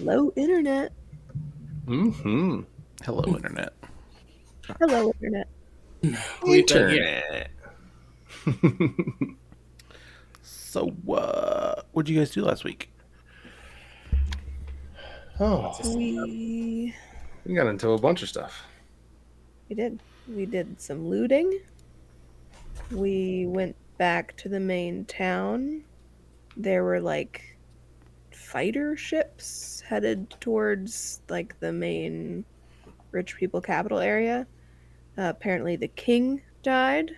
Hello, Internet. Mm-hmm. Hello, Internet. Hello, Internet. We've been here. Internet. So, what'd you guys do last week? Oh, We got into a bunch of stuff. did. We did some looting. We went back to the main town. There were like fighter ships headed towards like the main rich people capital area. Apparently the king died.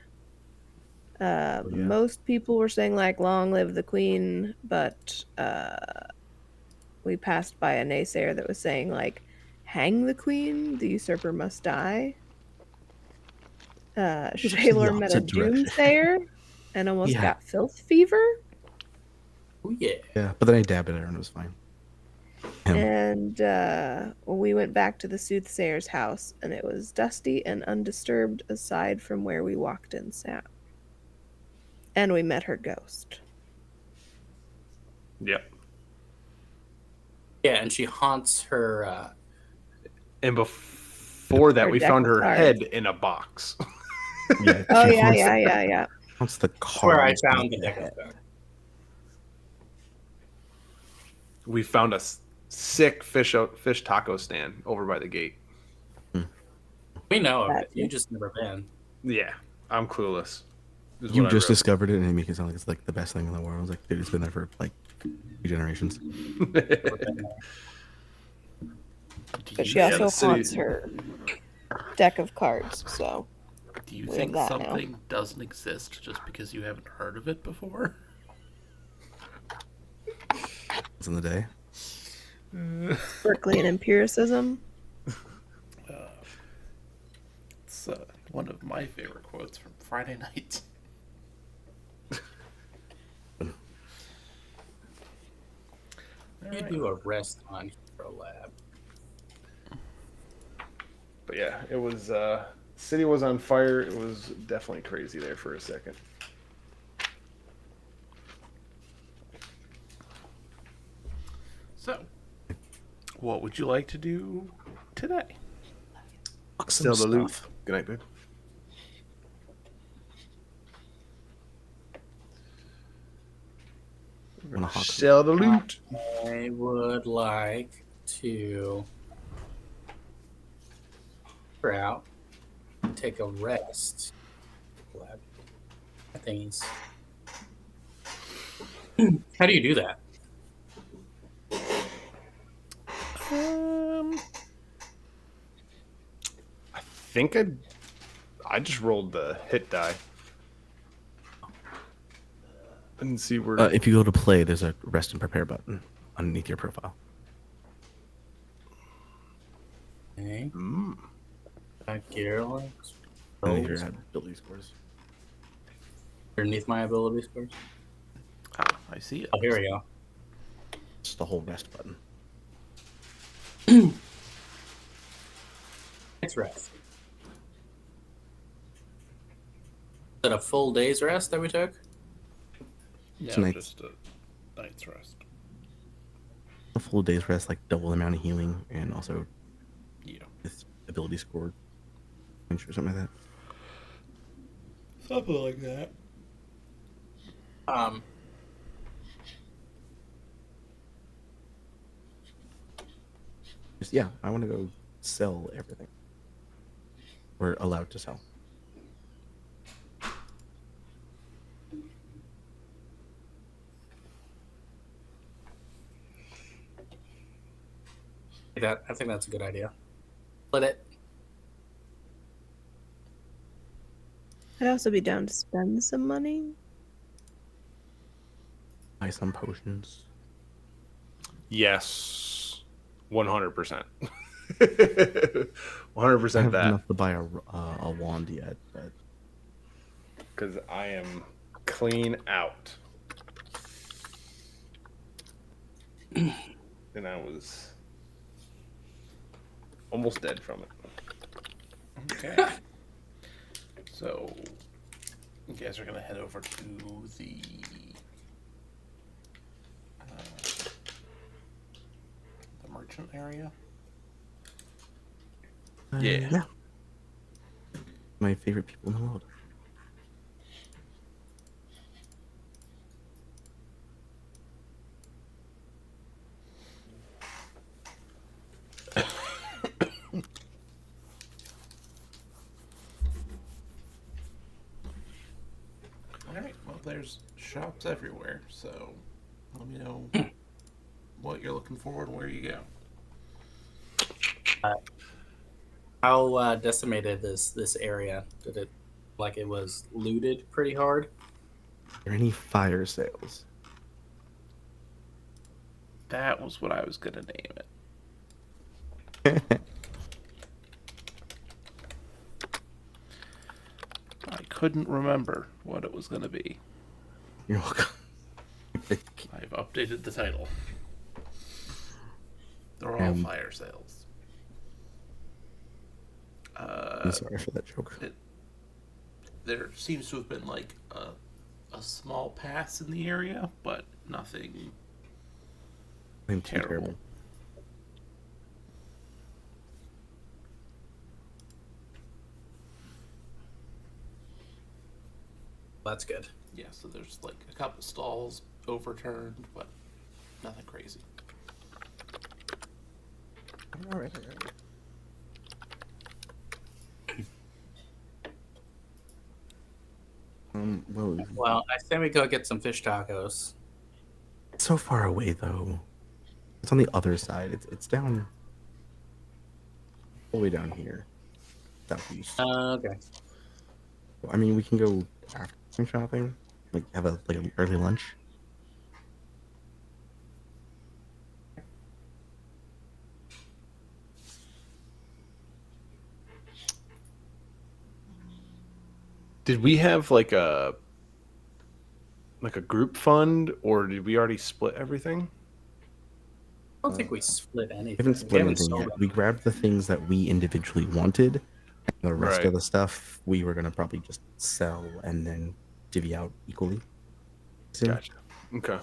Most people were saying like long live the queen, but we passed by a naysayer that was saying like hang the queen, the usurper must die. was actually the Shaylor met a opposite direction. doomsayer and almost Yeah. got filth fever. Oh, yeah. Yeah, but then I dabbed it and it was fine. And we went back to the soothsayer's house, and it was dusty and undisturbed aside from where we walked in sat. And we met her ghost. Yep. Yeah, and she haunts her. And before that, Her we deck found of her cards. head in a box. Yeah. Oh, yeah. What's the That's where I cards? found the deck of cards. We found a sick fish taco stand over by the gate. We know of it. Gotcha. You just never been. Yeah, I'm clueless. is You what I just wrote. discovered it and you make it sound like it's like the best thing in the world. I was like, dude, it's been there for like 2 generations. Never been there. But she Yeah, also the city- haunts her deck of cards, so Do you we think have that now. something doesn't exist just because you haven't heard of it before? It's in the day. Berkeley and empiricism. It's one of my favorite quotes from Friday night. You do a rest on Hero Lab. But yeah, it was. City was on fire. It was definitely crazy there for a second. So, what would you like to do today? Still the loot. Good night, babe. Sell the loot. I would like to clear out and take a rest. Lab things. How do you do that? I think I just rolled the hit die. I didn't see where. If you go to play, there's a rest and prepare button underneath your profile. Okay. Mm. Gearlocks. Underneath your ability scores. Underneath my ability scores. Ah, I see it. Oh, here we go. It's the whole rest button. It's rest. Is that a full day's rest that we took? It's No, nice. just a night's rest. A full day's rest, like double the amount of healing, and also Yeah. this ability score, or something like that. Something like that. Just, yeah, I want to go sell everything. We're allowed to sell. I think that's a good idea. Let it. I'd also be down to spend some money. Buy some potions. Yes, 100%. 100% I have that. enough to buy a wand yet, but Because I am clean out. And I was almost dead from it. Okay. So, you guys are going to head over to the merchant area? Yeah. Yeah. My favorite people in the world. All right. Well, there's shops everywhere, so let me know what you're looking for and where you go. How decimated is this area? Did it like it was looted pretty hard? Are there any fire sales? That was what I was gonna name it. I couldn't remember what it was gonna be. You're welcome. I've updated the title. They're all fire sales. I'm sorry for that joke. There seems to have been like a small pass in the area, but nothing I'm too terrible. terrible. That's good. Yeah, so there's like a couple stalls overturned, but nothing crazy. All right. Well, I say we go get some fish tacos. It's so far away though. It's on the other side. It's down all the way down here, southeast. Okay. I mean, we can go after some shopping, like have an early lunch. Did we have like a group fund, or did we already split everything? I don't think we split anything. We haven't split anything sold yet. it. We grabbed the things that we individually wanted. And the rest Right. of the stuff we were gonna probably just sell and then divvy out equally. Soon. Gotcha. Okay.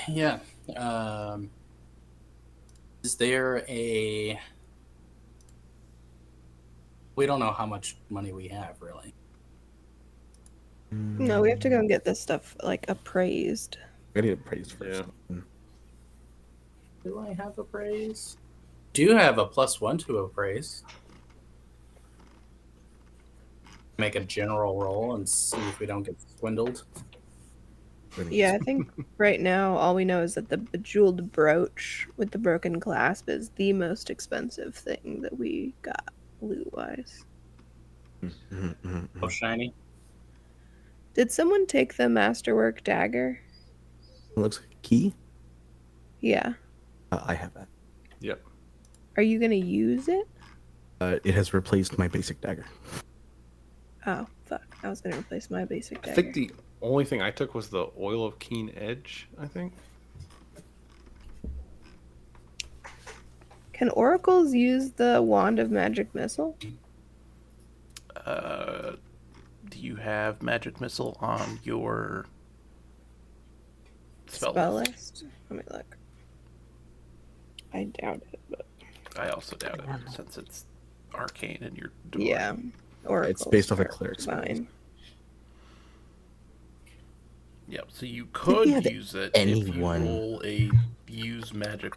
Yeah. Is there a? We don't know how much money we have, really. No, we have to go and get this stuff like appraised. Gotta get praise first. Yeah. Do I have appraise? Do have a +1 to appraise. Make a general roll and see if we don't get swindled. Yeah, I think right now all we know is that the bejeweled brooch with the broken clasp is the most expensive thing that we got loot wise. Oh, shiny. Did someone take the masterwork dagger? It looks like a key. Yeah. I have that. Yep. Are you gonna use it? It has replaced my basic dagger. Oh, fuck. I was gonna replace my basic I dagger. think the only thing I took was the oil of keen edge. I think. Can oracles use the wand of magic missile? Do you have magic missile on your spell list? Let me look. I doubt it, but I also doubt it since it's arcane and you're yeah. Oracles It's based off a are cleric spell. fine. Yep. So you we could have use it if you anyone- roll a use magic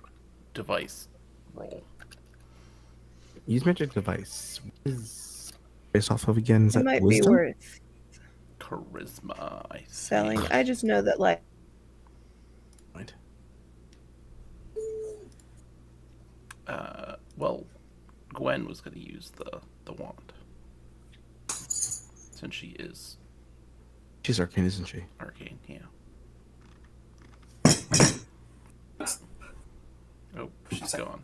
device roll. Use magic device. What is based off of again? Is It that might wisdom? be worth Charisma, I think. selling. I just know that like Right. Well, Gwen was going to use the wand since she is She's arcane, isn't she? arcane. Yeah. Oh, she's gone.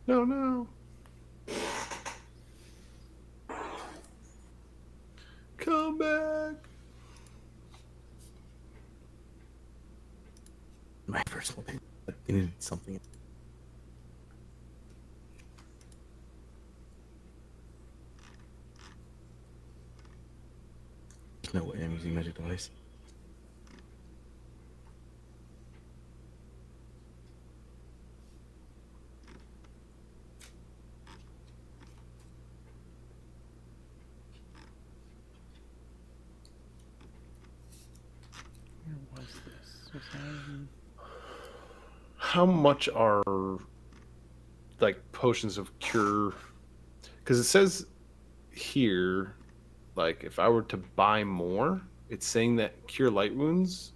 No. Come back. My personal opinion. But they needed something. no way I'm using magic device. Where was this? Was I in... How much are like potions of cure? Because it says here, like if I were to buy more, it's saying that cure light wounds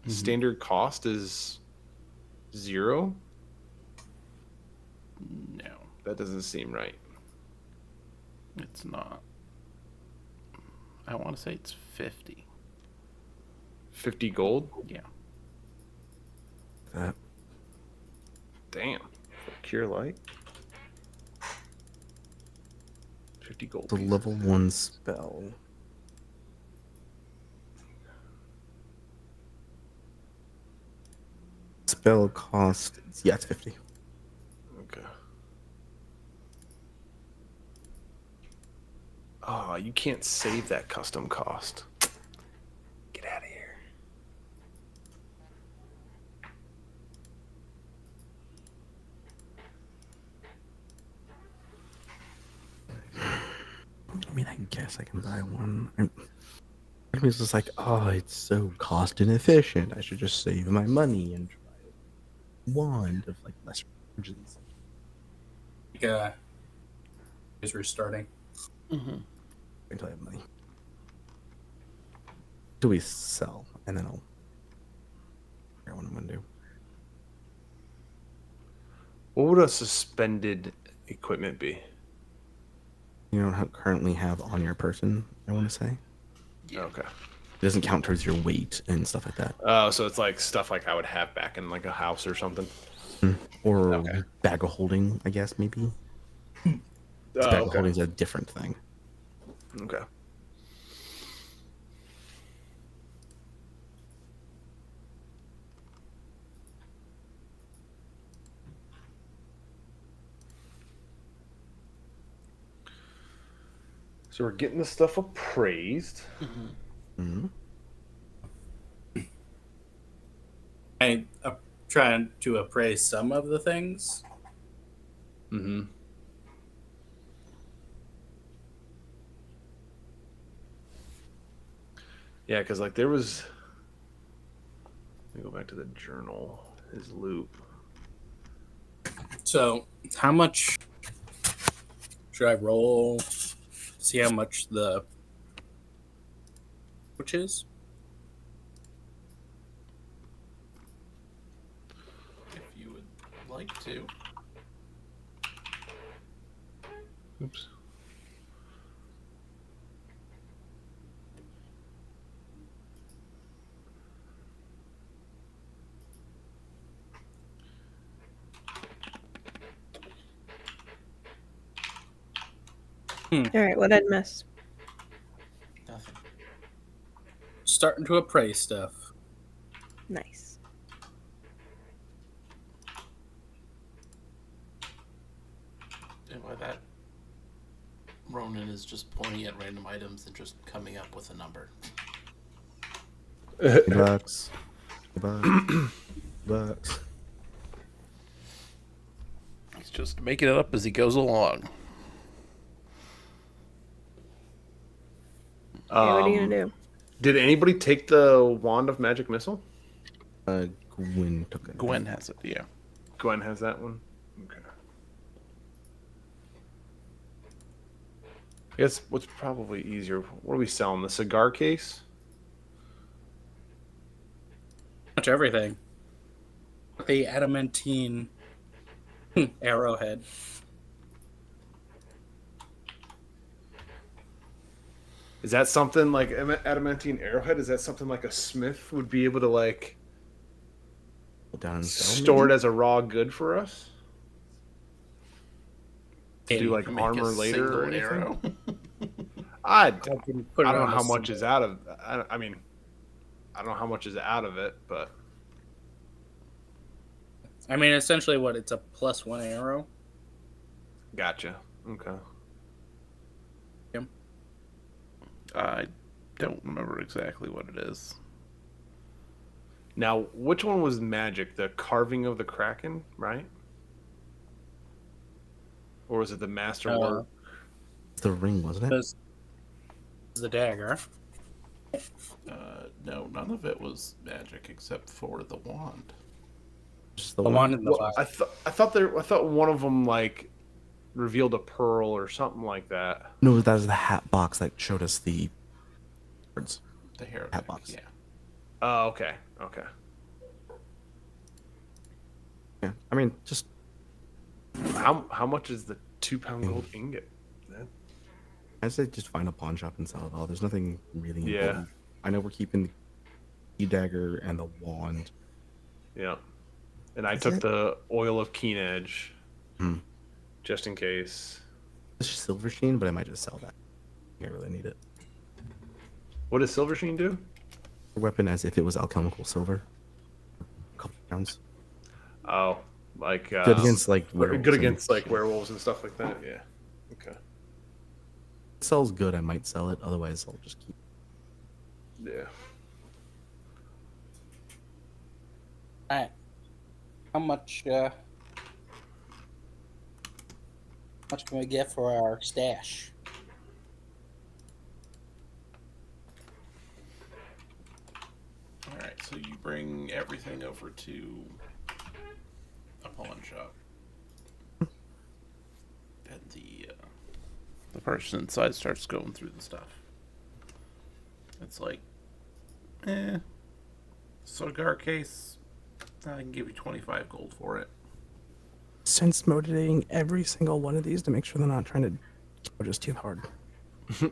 standard cost is 0. No, That doesn't seem right. it's not. I want to say it's 50. 50 gold? Yeah. That Damn. For cure light? 50 gold. the pieces. level 1 spell. Spell cost, yeah, it's 50. Okay. Oh, you can't save that custom cost. Get out of here. I mean, I guess I can buy one. It's just like, oh, it's so cost inefficient. I should just save my money and try a wand of like less urgency. Is restarting. Until I have money. Do we sell? And then I'll figure out what I'm gonna do. What would a suspended equipment be? You don't currently have on your person, I want to say. Okay. It doesn't count towards your weight and stuff like that. Oh, so it's like stuff like I would have back in like a house or something. Or Okay. bag of holding, I guess, maybe. Oh, Bag of okay. holding is a different thing. Okay. So we're getting the stuff appraised. Hmm. I'm trying to appraise some of the things. Mm-hmm. Yeah, because like there was. Let me go back to the journal. His loot. So, how much should I roll? See how much the which is? If you would like to. Oops. All right, what I'd miss. Nothing. Starting to appraise stuff. Nice. And by that, Ronan is just pointing at random items and just coming up with a number. Bucks. Bucks. He's just making it up as he goes along. Okay, what are you gonna do? Did anybody take the wand of magic missile? Gwen took it. Gwen has it, yeah. Gwen has that one. Okay. I guess what's probably easier. What are we selling? The cigar case? Much everything. The adamantine arrowhead. Is that something like adamantine arrowhead? Is that something like a smith would be able to like Down and sell, store it maybe? as a raw good for us? To do like Make a armor later or single anything? arrow. I Put it don't know on how a much symbol. is out of. I mean, I don't know how much is out of it, but I mean, essentially, what it's a +1 arrow. gotcha. Okay. I don't remember exactly what it is. Now, which one was magic? The carving of the kraken, right? Or was it the masterwork? It's the ring, wasn't it? This is the dagger. No, none of it was magic except for the wand. Just the The one. one in the Well, I thought one of them like revealed a pearl or something like that. No, that was the hat box that showed us the cards. The hero Hat deck, box. yeah. Oh, okay, okay. Yeah, I mean, just How much is the 2 pound gold ingot? I'd say just find a pawn shop and sell it all. There's nothing really Yeah. important. I know we're keeping the key dagger and the wand. Yeah. And I That's took it? the oil of keen edge, Hmm. just in case. It's just silver sheen, but I might just sell that. I really need it. What does silver sheen do? Weapon as if it was alchemical silver. A couple pounds. Oh, like Good against like werewolves good and- against like werewolves and stuff like that. Yeah. Okay. It sells good, I might sell it. Otherwise, I'll just keep. Yeah. Alright. How much can we get for our stash? Alright, so you bring everything over to a pawn shop. And the person inside starts going through the stuff. It's like, cigar case, I can give you 25 gold for it. Sense motivating every single one of these to make sure they're not trying to charge us too hard. You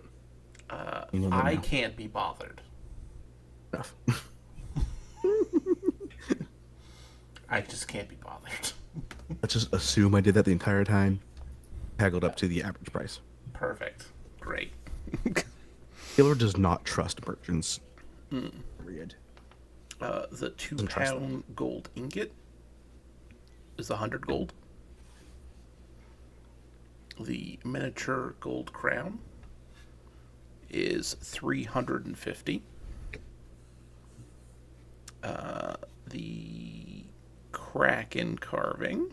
know that I now. can't be bothered. Enough. I just can't be bothered. Let's just assume I did that the entire time. Haggled up to the average price. Perfect. Great. Taylor does not trust merchants. Period. The Doesn't trust them. 2 pound gold ingot is 100 gold. The miniature gold crown is 350. The kraken carving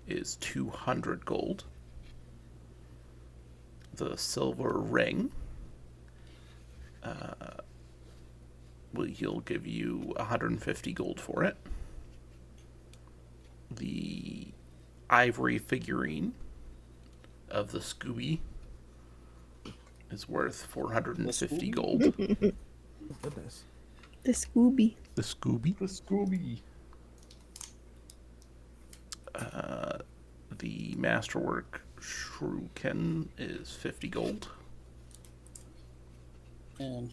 is 200 gold. The silver ring, he'll give you 150 gold for it. The ivory figurine of the Scooby is worth 450 gold. Goodness. The Scooby. The Scooby? The Scooby. The masterwork shuriken is 50 gold. And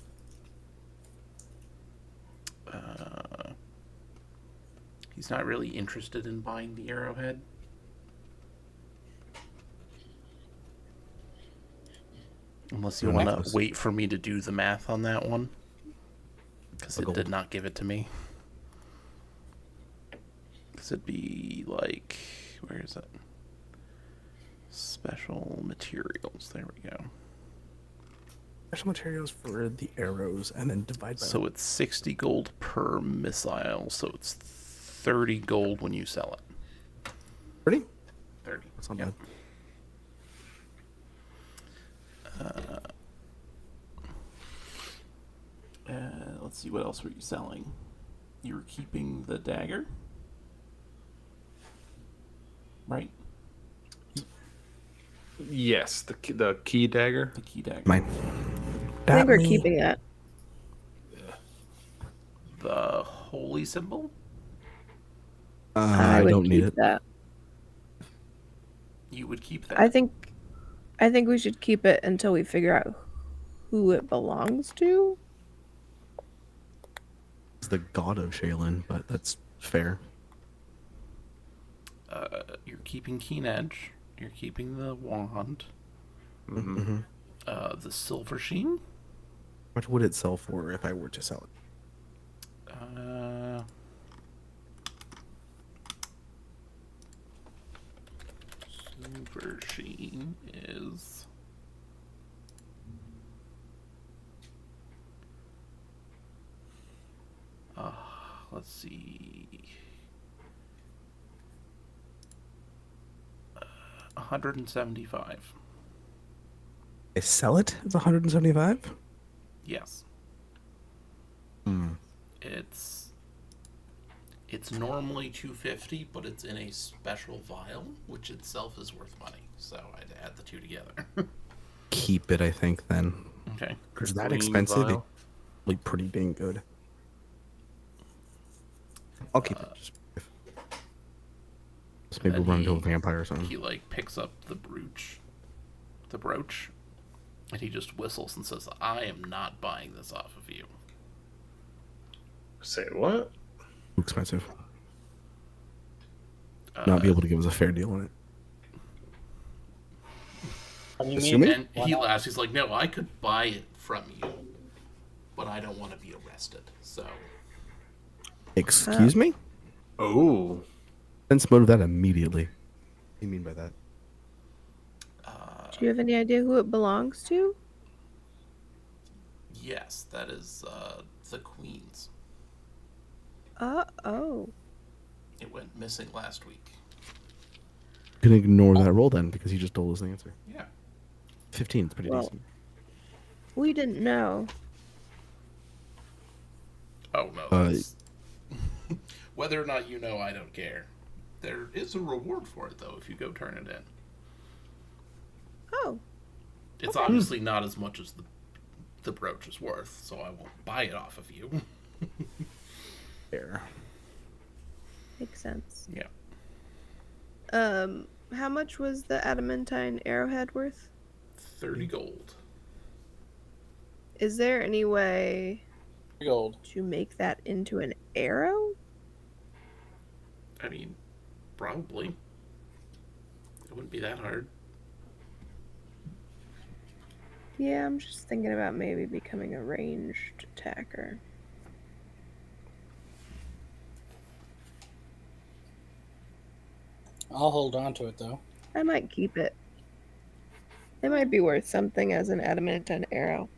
He's not really interested in buying the arrowhead. Unless you The want necklace. to wait for me to do the math on that one. Because The it did gold. not give it to me. Because it'd be like... Where is it? Special materials. There we go. Special materials for the arrows and then divide by So it's 60 gold per missile. So it's 30 gold when you sell it. 30? 30. That's not Yep. bad. Let's see, what else were you selling? You were keeping the dagger, right? Yes, the key dagger. The key dagger. Mine. I think we're keeping that. The holy symbol. I would don't need keep it. that. You would keep that. I think we should keep it until we figure out who it belongs to. It's the god of Shaylin, but that's fair. You're keeping keen edge. You're keeping the wand. Mm-hmm. The silver sheen. How much would it sell for if I were to sell it? Silver sheen is let's see. 175. They sell it? It's 175? Yes. Hmm. It's normally 250, but it's in a special vial, which itself is worth money. So I'd add the two together. Keep it, I think, then. Okay. Is that Green expensive? vial. Like, pretty dang good. I'll keep it. Just maybe And run into a vampire or he something. like picks up the brooch, and he just whistles and says, "I am not buying this off of you." Say what? Too expensive. Not be able to give us a fair deal on it. What do you Assuming? mean? And Why he not? laughs. He's like, "No, I could buy it from you, but I don't want to be arrested." So Excuse me? Oh, Sense motive that immediately. What do you mean by that? Do you have any idea who it belongs to? yes, that is the Queen's. Oh. It went missing last week. You can ignore that roll then because he just told us the answer. Yeah. 15 is pretty Well- decent. We didn't know. Oh no. That's... Whether or not you know, I don't care. There is a reward for it though if you go turn it in. Oh. It's obviously not as much as the brooch is worth, so I won't buy it off of you. Fair. Makes sense. Yeah. How much was the adamantine arrowhead worth? 30 gold. Is there any way Gold. to make that into an arrow? I mean, probably. It wouldn't be that hard. Yeah, I'm just thinking about maybe becoming a ranged attacker. I'll hold on to it though. I might keep it. It might be worth something as an adamantine arrow.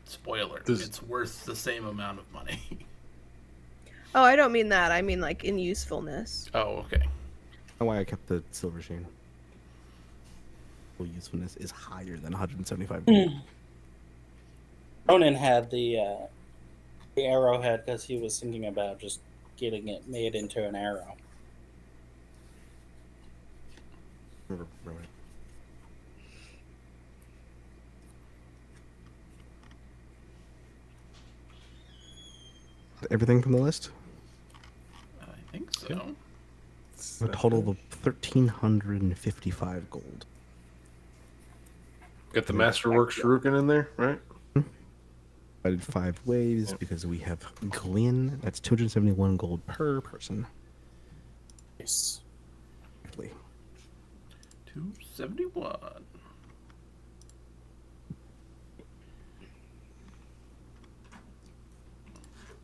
Spoiler. Does- It's worth the same amount of money. Oh, I don't mean that. I mean like in usefulness. Oh, okay. That's why I kept the silver chain. Full usefulness is higher than 175 gold. Ronan had the arrowhead because he was thinking about just getting it made into an arrow. Right. Everything from the list? I think so. A total of 1,355 gold. Got the Masterworks Shuriken in there, right? Divided 5 ways because we have Glyn. That's 271 gold per person. Nice. Exactly. 271.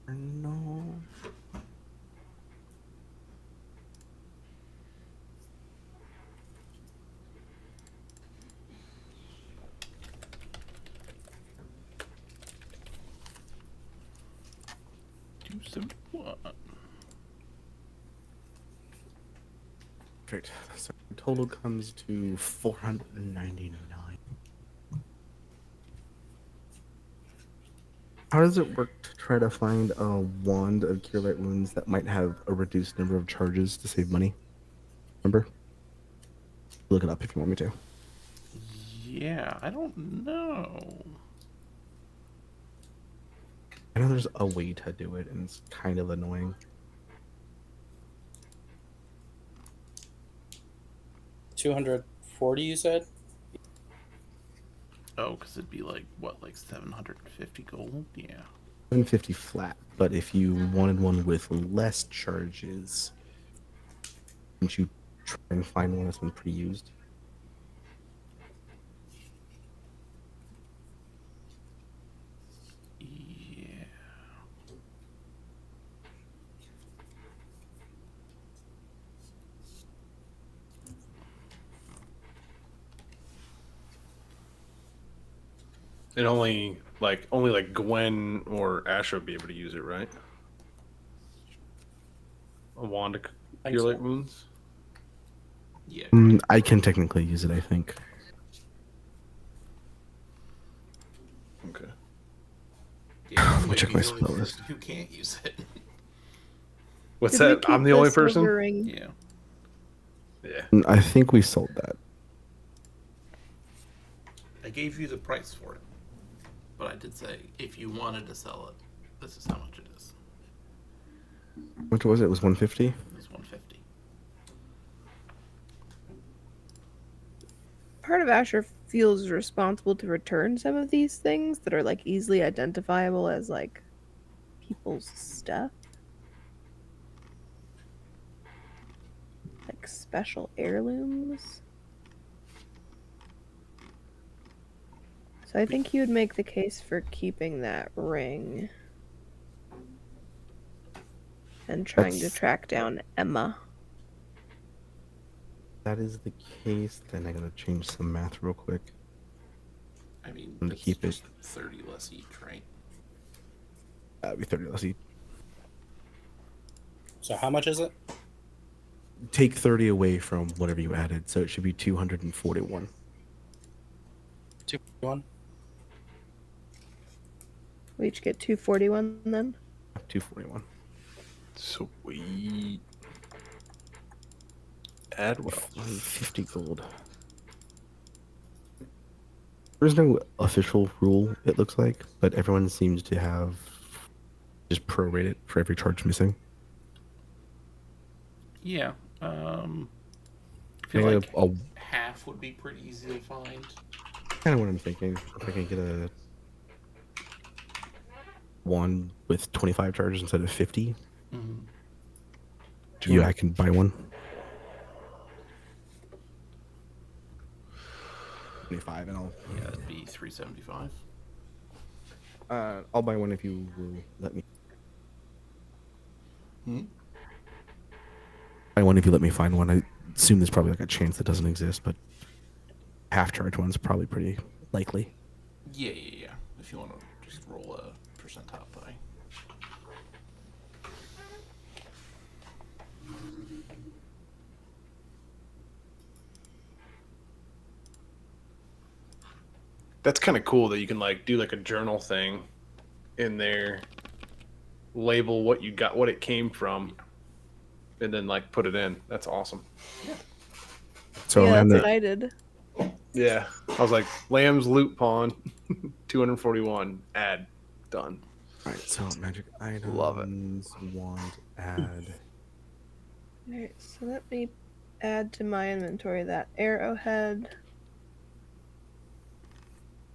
No. Perfect. So the total comes to 499. How does it work to try to find a wand of Cure Light Wounds that might have a reduced number of charges to save money? Remember? Look it up if you want me to. Yeah, I don't know. I know there's a way to do it, and it's kind of annoying. $240, you said? Oh, because it'd be like, what, like 750 gold? Yeah. 750 flat, but if you wanted one with less charges, wouldn't you try and find one that's been pre-used? Yeah. It only Like only like Gwen or Asher would be able to use it, right? A wand to I cure think light so. wounds. Yeah. I can technically use it, I think. Okay. Yeah, you Let me might check be my the only spell list. person who can't use it. What's Did we that? I'm keep the the only silver person. ring? Yeah. Yeah. I think we sold that. I gave you the price for it. But I did say, if you wanted to sell it, this is how much it is. How much was it? It was 150. It was 150. Part of Asher feels responsible to return some of these things that are like easily identifiable as like people's stuff. Like special heirlooms. So I think he would make the case for keeping that ring and trying to That's track down Emma. that is the case. Then I gotta change some math real quick. I mean, I'm to it's keep it. just 30 less each, right? That'd be 30 less each. So how much is it? Take 30 away from whatever you added, so it should be 241. 241. We each get 241 then. 241. Sweet. Add what else? 50 gold. There's no official rule, it looks like, but everyone seems to have just prorate it for every charge missing. Yeah. I I feel gotta- like I'll half would be pretty easy to find. kind of what I'm thinking. If I can get a one with 25 charges instead of 50, I can buy one. 25, and Yeah, that'd be 375. I'll buy one if you will let me. Buy one if you let me find one. I assume there's probably like a chance that doesn't exist, but half charge one's probably pretty likely. Yeah. If you want to just roll a percentile die. That's kind of cool that you can like do like a journal thing in there, label what you got, what it came from, and then like put it in. That's awesome. So yeah, I'm that's gonna what I did. Yeah. I was like, Lamb's loot pawn, 241, add, done. all right. So magic items. Love it. Wand add. Alright, so let me add to my inventory that arrowhead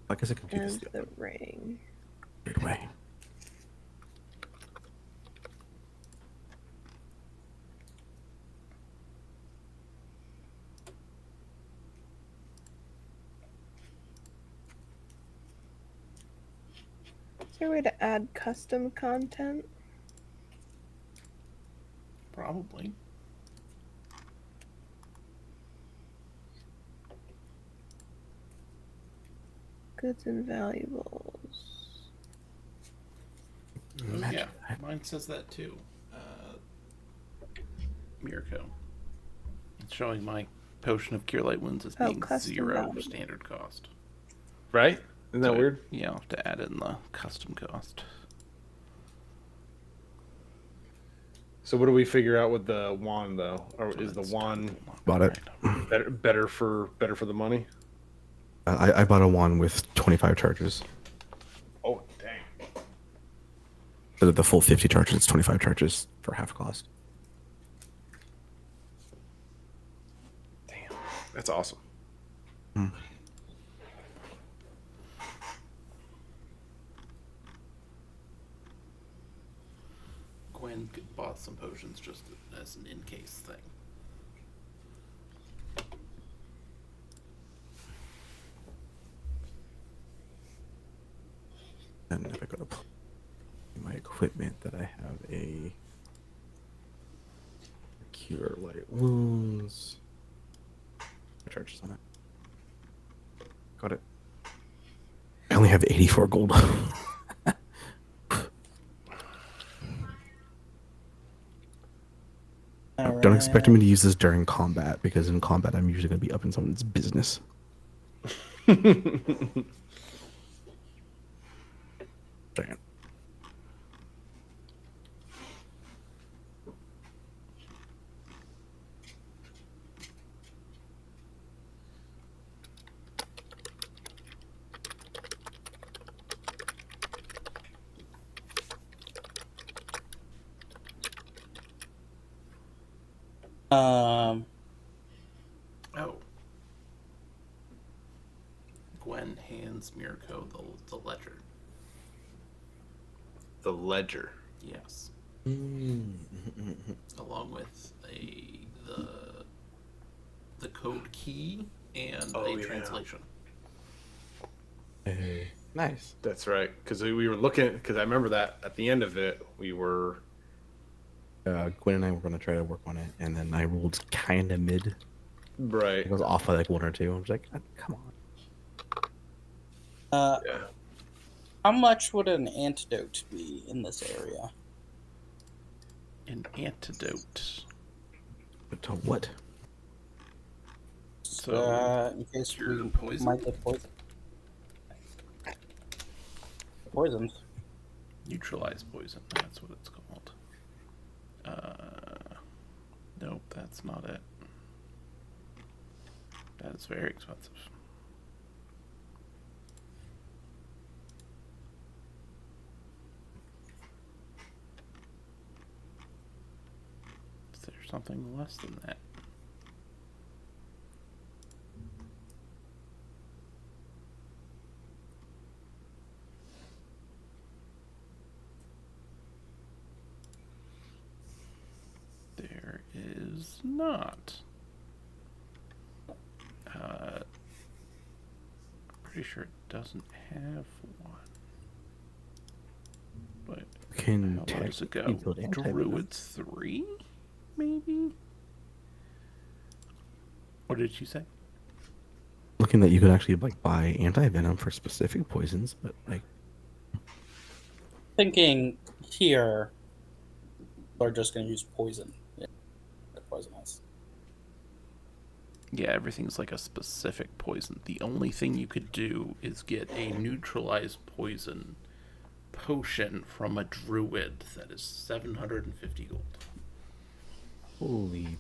I guess I could do this and the the ring. other way. Is there a way to add custom content? Probably. Goods and valuables. Oh, Magic yeah, item. mine says that too. Mirko. It's showing my potion of cure light wounds as Oh, being custom 0 valuable. standard cost. Right? Isn't that So, weird? Yeah, I'll have to add in the custom cost. So what do we figure out with the wand though? Or So is the that's wand Bought it. better for the money? I bought a wand with 25 charges. Oh dang. Instead of the full 50 charges, it's 25 charges for half cost. Damn. That's awesome. Gwen could bought some potions just as an in-case thing. And if I go to my equipment, that I have a cure light wounds. Charges on it. Got it. I only have 84 gold. Don't expect me to use this during combat, because in combat I'm usually going to be up in someone's business. Second. Oh. Gwen hands Mirko the ledger. The ledger. Yes. Along with the code key and Oh, a yeah. translation. Nice. That's right. Because we were looking. Because I remember that at the end of it, we were. Gwen and I were going to try to work on it, and then I rolled kind of mid. Right. It was off by like 1 or 2. I was like, come on. Yeah. How much would an antidote be in this area? An antidote. But to what? So, In case cure we poison? might get poisoned. Poisons. Neutralize poison. That's what it's called. Nope, that's not it. That's very expensive. Is there something less than that? There is not. Pretty sure it doesn't have one. But Can how low does it go? technically build anti-venom. Druid 3, maybe? What did you say? Looking that you could actually like buy anti-venom for specific poisons, but like Thinking here, they're just going to use poison. Yeah, poisonous. Yeah, everything's like a specific poison. The only thing you could do is get a neutralized poison potion from a druid that is 750 gold. holy.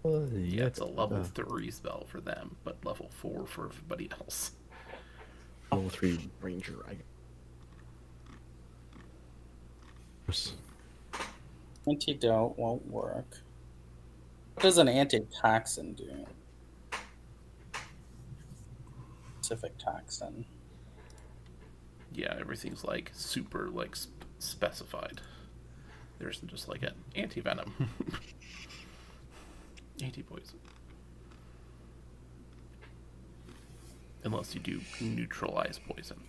Yeah, it's a level 3 spell for them, but level 4 for everybody else. Level 3 ranger. Antidote won't work. What does an antitoxin do? Specific toxin. Yeah, everything's like super like specified. There isn't just like an anti-venom. Anti-poison. Unless you do neutralize poison.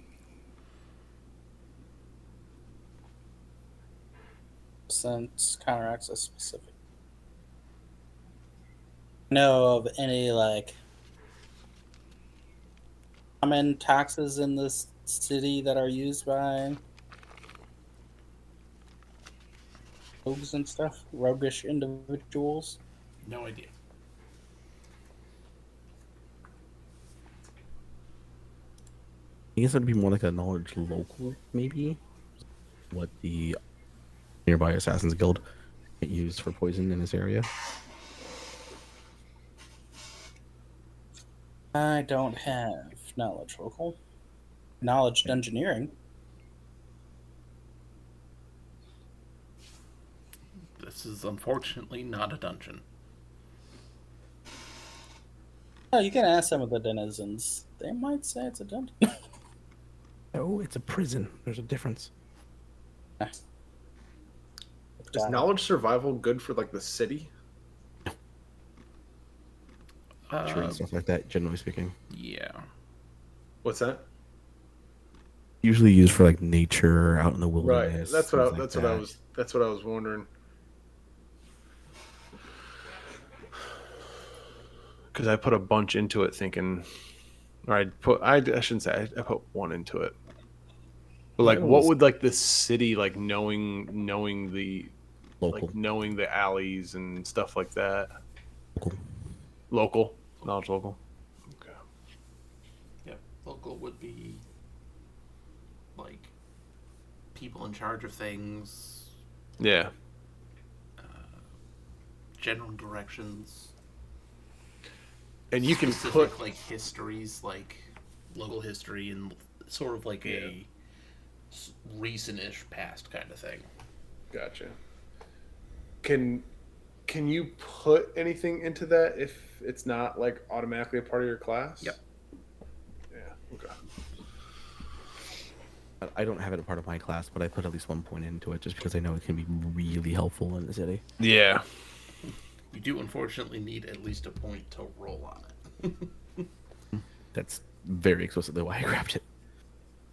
Since counteracts a specific. Know of any like common taxes in this city that are used by rogues and stuff? Roguish individuals? No idea. I guess it'd be more like a knowledge local, maybe. What the nearby Assassin's Guild used for poison in this area. I don't have knowledge local. Knowledge engineering. This is unfortunately not a dungeon. Oh, you can ask some of the denizens. They might say it's a dungeon. Oh, it's a prison. There's a difference. Is knowledge survival good for like the city? Sure, and stuff like that, generally speaking. Yeah. What's that? Usually used for like nature, out in the Right. wilderness. That's things what like that's that. what I was. That's what I was wondering. Because I put a bunch into it, thinking, or I shouldn't say I put 1 into it, But like, That what was would like the city like knowing the local. like knowing the alleys and stuff like that? Local. Local, knowledge local. Okay. Yep. Local would be like people in charge of things, Yeah. general directions, And you can specific put like histories, like local history, and sort of like a recent-ish past kind of thing. gotcha. Can you put anything into that if it's not like automatically a part of your class? Yep. Yeah. Okay. I don't have it a part of my class, but I put at least 1 point into it just because I know it can be really helpful in the city. Yeah. You do unfortunately need at least a point to roll on it. That's very explicitly why I grabbed it.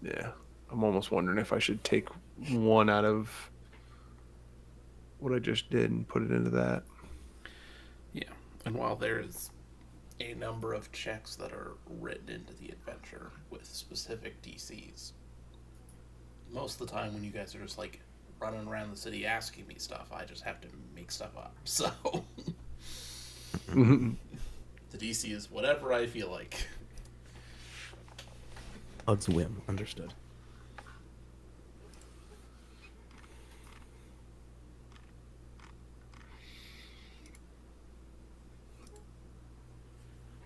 Yeah. I'm almost wondering if I should take one out of what I just did and put it into that. Yeah. And while there's a number of checks that are written into the adventure with specific DCs, most of the time when you guys are just like running around the city asking me stuff, I just have to make stuff up. So the DC is whatever I feel like. Odds whim. Understood.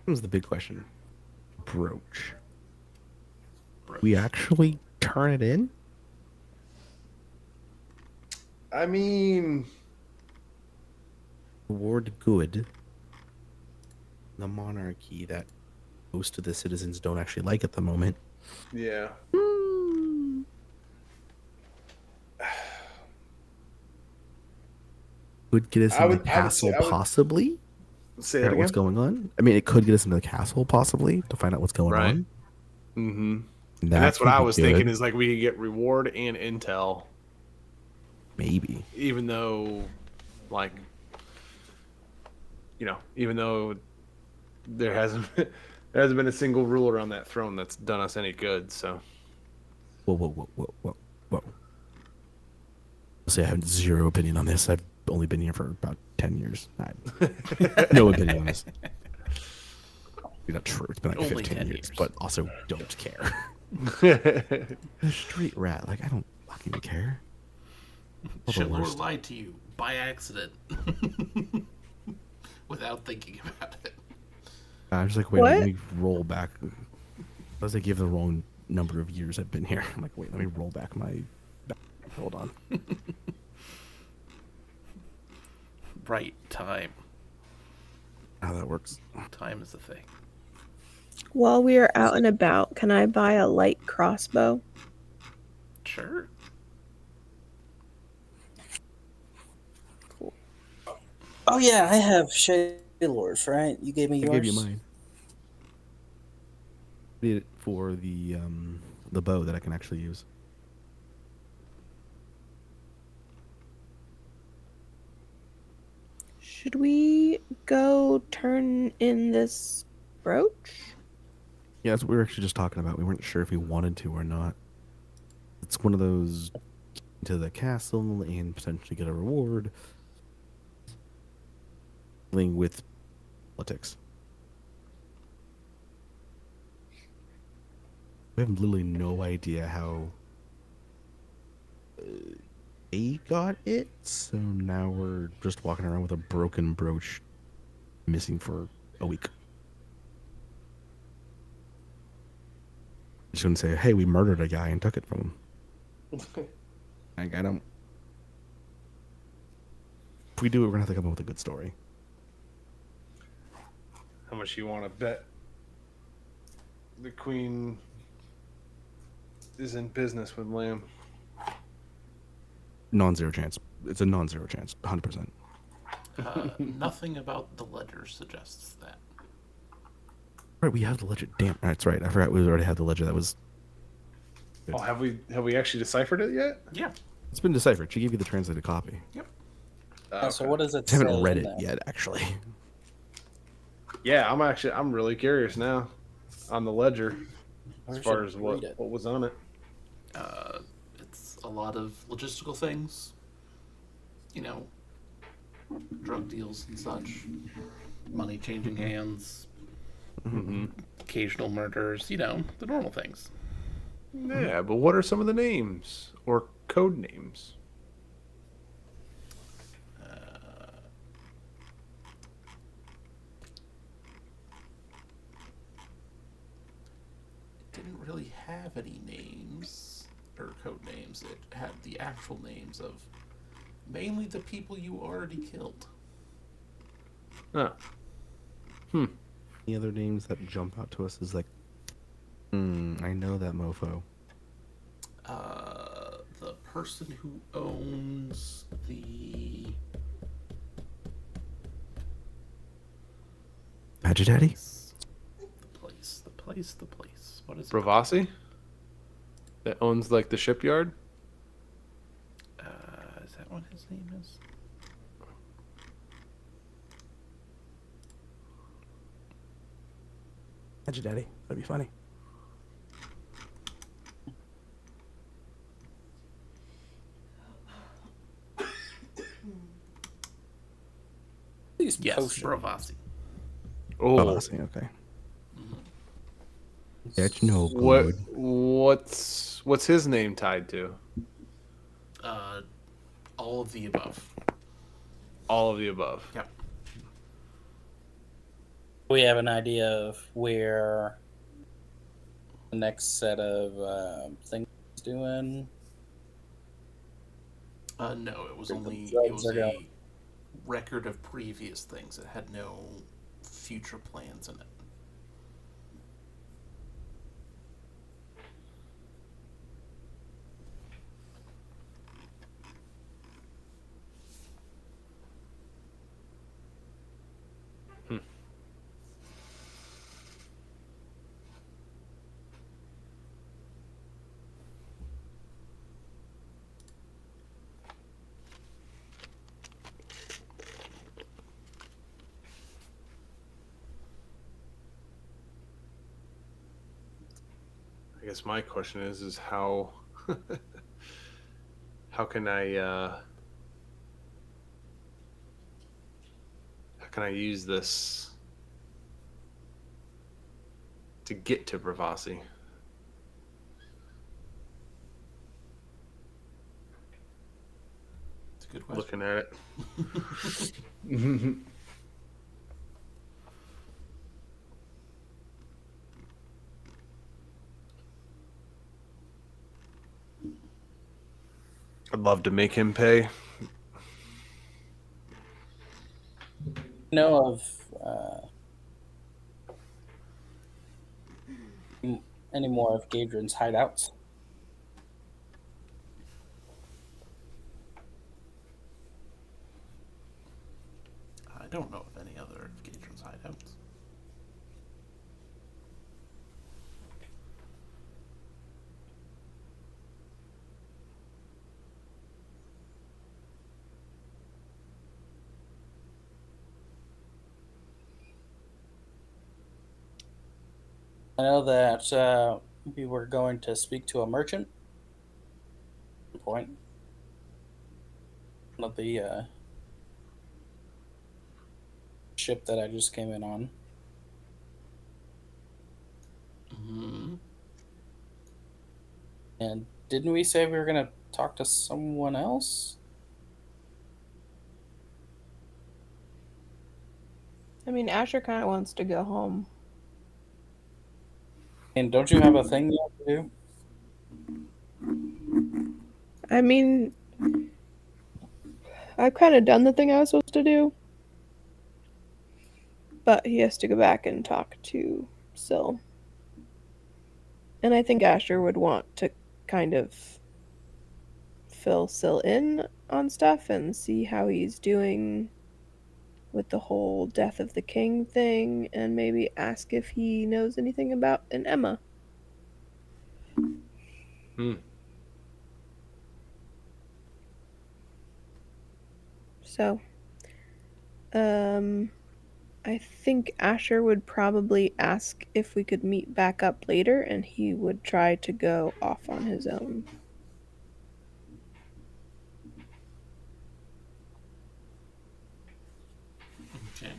Comes the big question. Brooch. We actually turn it in? I mean, Reward good. The monarchy that most of the citizens don't actually like at the moment. yeah. Could get us I into would- the I would say- castle, I would- possibly. Say Figure that out what's again. going on. I mean, it could get us into the castle, possibly, to find out what's going Right. on. Mm-hmm. And That that's what could I be was good. thinking is like we could get reward and intel, Maybe. even though, like, even though there hasn't been a single ruler on that throne that's done us any good. So Whoa. I'll say I have zero opinion on this. I've only been here for about 10 years. I have no opinion on this. Not true. It's been like Only 15 10 years, years. but also don't care. A straight rat. Like, I don't fucking care. All the Shitlord worst. lied to you by accident without thinking about it. I'm just like, wait, What? let me roll back. Unless they give the wrong number of years I've been here. I'm like, wait, let me roll back my. Hold on. Right, time. How that works. Time is a thing. While we are out and about, can I buy a light crossbow? Sure. Oh yeah, I have Shaylor's, right? You gave me yours. I gave you mine. Need it for the bow that I can actually use. Should we go turn in this brooch? Yeah, that's what we were actually just talking about. We weren't sure if we wanted to or not. It's one of those to the castle and potentially get a reward. Dealing with politics. We have literally no idea how they got it, so now we're just walking around with a broken brooch missing for a week. Just gonna say, hey, we murdered a guy and took it from him. Like, I don't. If we do it, we're gonna have to come up with a good story. How much you want to bet the queen is in business with Lamb? Non-zero chance. It's a non-zero chance. 100%. Nothing about the ledger suggests that. Right, we have the ledger. Damn, that's right. I forgot we already had the ledger. That was. Oh, have we actually deciphered it yet? Yeah. It's been deciphered. She gave you the translated copy. Yep. So what does it I say? haven't read in it that? yet, actually. Yeah, I'm really curious now on the ledger Or as far should as read what it? was on it. It's a lot of logistical things, you know, drug deals and such, money changing hands, Mm-hmm. occasional murders, the normal things. Yeah, but what are some of the names or code names? It didn't really have any names or code names. It had the actual names of mainly the people you already killed. Oh. Hmm. Any other names that jump out to us is like, I know that mofo. The person who owns Badger Daddy? the place. What is it? Bravasi? That owns like the shipyard? Is that what his name is? Badger Daddy. That'd be funny. These Yes, potions. Bravasi. Oh. Bravasi, okay. That's no What good. what's his name tied to? Uh, all of the above. All of the above. Yep. We have an idea of where the next set of things is doing. No, it was The only drugs are going. a record of previous things. It had no future plans in it. I guess my question is how how can I use this to get to Bravasi? It's a good question. Looking at it. I'd love to make him pay. Know of any more of Gadrin's hideouts? I don't know of any other of Gadron's hideouts. I know that we were going to speak to a merchant. At some point. One of the ship that I just came in on. Mm-hmm. And didn't we say we were going to talk to someone else? I mean, Asher kind of wants to go home. And don't you have a thing you have to do? I mean, I've kind of done the thing I was supposed to do, but he has to go back and talk to Syl. And I think Asher would want to kind of fill Syl in on stuff and see how he's doing with the whole death of the king thing, and maybe ask if he knows anything about an Emma. Hmm. So, um, I think Asher would probably ask if we could meet back up later, and he would try to go off on his own. Okay.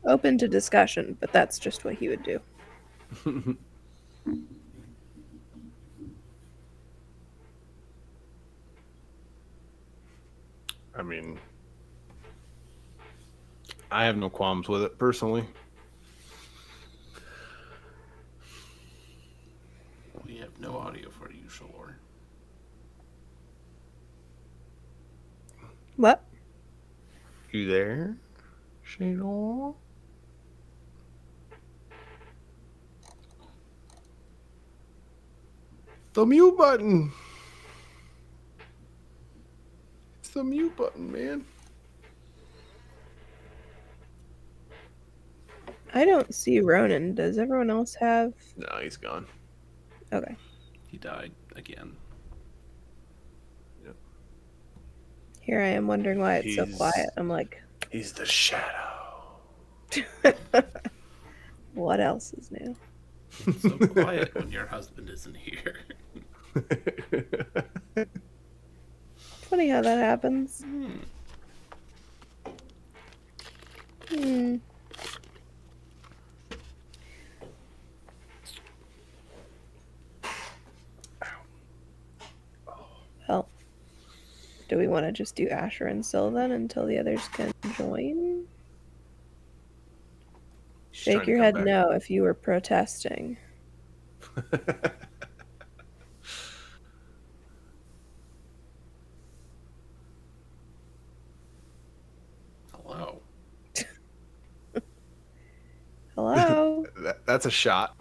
Open to discussion, but that's just what he would do. I mean, I have no qualms with it personally. We have no audio for you, Shalor. What? You there, Shador? The mute button. It's the mute button, man. I don't see Ronan. Does everyone else have? No, he's gone. Okay. He died again. Here I am wondering why it's so He's- quiet. I'm like, He's the shadow. what else is new? It's so quiet when your husband isn't here. Funny how that happens. Hmm. Well, do we want to just do Asher and Syl then until the others can join? She's trying Shake to your come head back. no if you were protesting. Hello. Hello? That's a shot.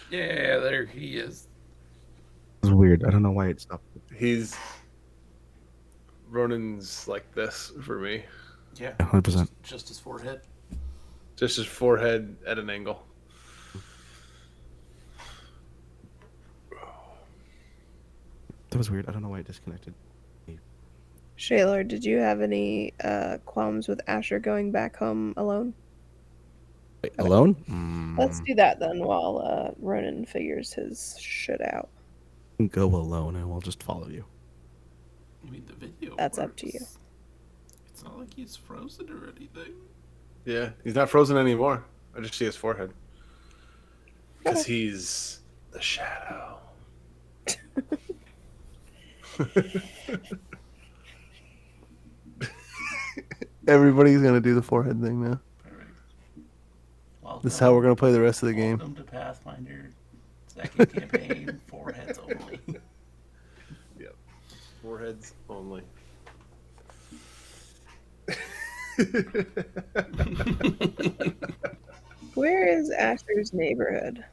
Yeah, there he is. It's weird. I don't know why it stopped. He's Ronan's like this for me. Yeah, 100%. just his forehead. Just his forehead at an angle. That was weird. I don't know why it disconnected. Shaylor, did you have any qualms with Asher going back home alone? Wait, alone? Let's do that then while Ronan figures his shit out. Go alone and we'll just follow you. I mean, the video. That's up to you. works. It's not like he's frozen or anything. Yeah, he's not frozen anymore. I just see his forehead. Because Okay. he's the shadow. Everybody's gonna do the forehead thing now. Perfect. Welcome, This is how we're gonna play the rest of the game. Welcome to Pathfinder. Second campaign, foreheads only. Yep. Foreheads only. Where is Asher's neighborhood?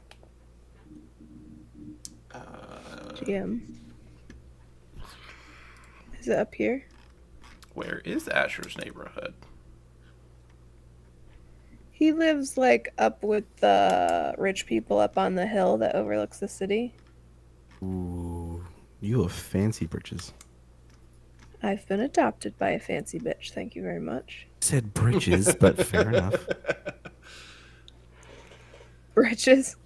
GM. Is it up here? Where is Asher's neighborhood? He lives like up with the rich people up on the hill that overlooks the city. Ooh, you have fancy britches. I've been adopted by a fancy bitch, thank you very much. Said britches, but fair enough. Britches.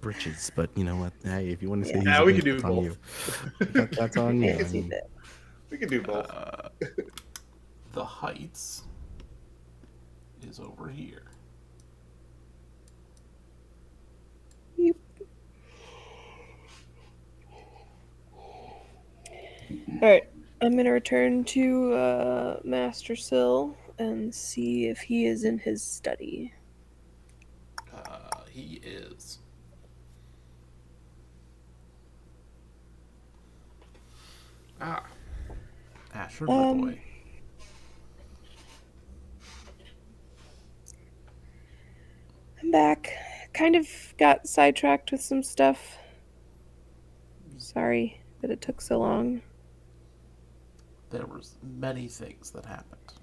Britches, but you know what? Hey, if you want to say Yeah. he's we a can bitch, do that's on you. That's on you. I Fancy mean, bitch. We can do both. The Heights is over here. Yep. Alright, I'm gonna return to Master Sill and see if he is in his study. He is. Ah. Asher, my boy. I'm back. Kind of got sidetracked with some stuff. Sorry that it took so long. There was many things that happened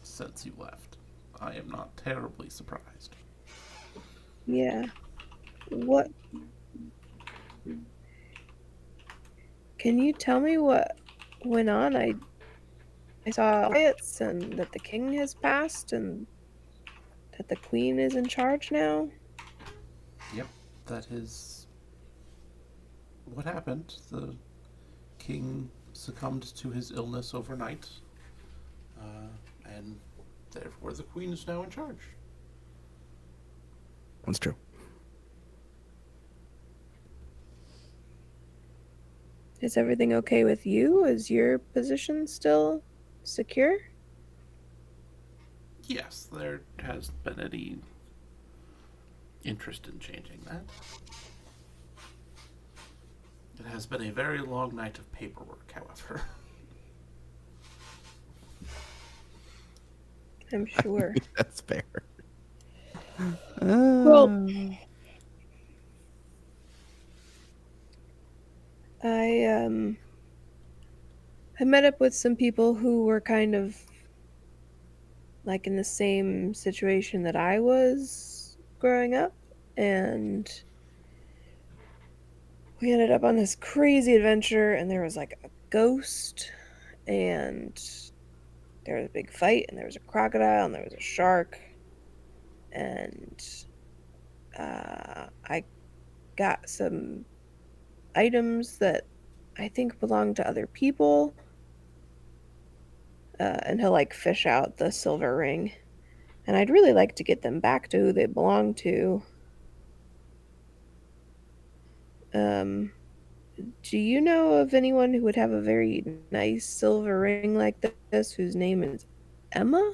since you left. I am not terribly surprised. Yeah. What? Can you tell me what went on? I I saw riots and that the king has passed and that the queen is in charge now. Yep, that is what happened. The king succumbed to his illness overnight, and therefore the queen is now in charge. That's true. Is everything okay with you? Is your position still secure? Yes, there hasn't been any interest in changing that. It has been a very long night of paperwork, however. I'm sure. That's fair. Well, I I met up with some people who were kind of like in the same situation that I was growing up, and we ended up on this crazy adventure, and there was like a ghost, and there was a big fight, and there was a crocodile, and there was a shark, and I got some items that I think belong to other people. And he'll like fish out the silver ring. And I'd really like to get them back to who they belong to. Um, do you know of anyone who would have a very nice silver ring like this whose name is Emma?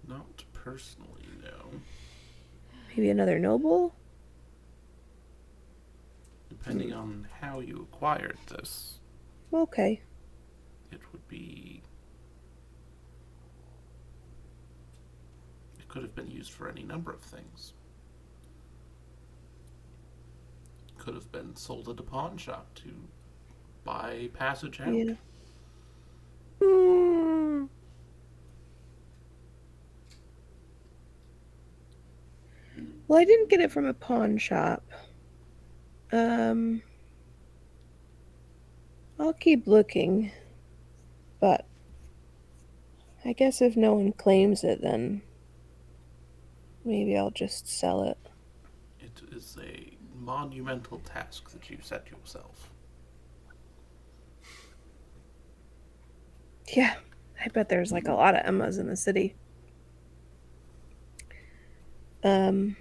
Not personally, no. Maybe another noble? Depending on how you acquired this, Okay. it would be. It could have been used for any number of things. Could have been sold at a pawn shop to buy passage out. Yeah. Well, I didn't get it from a pawn shop. Um, I'll keep looking. But I guess if no one claims it, then maybe I'll just sell it. It is a monumental task that you set yourself. Yeah, I bet there's like a lot of Emmas in the city. Um,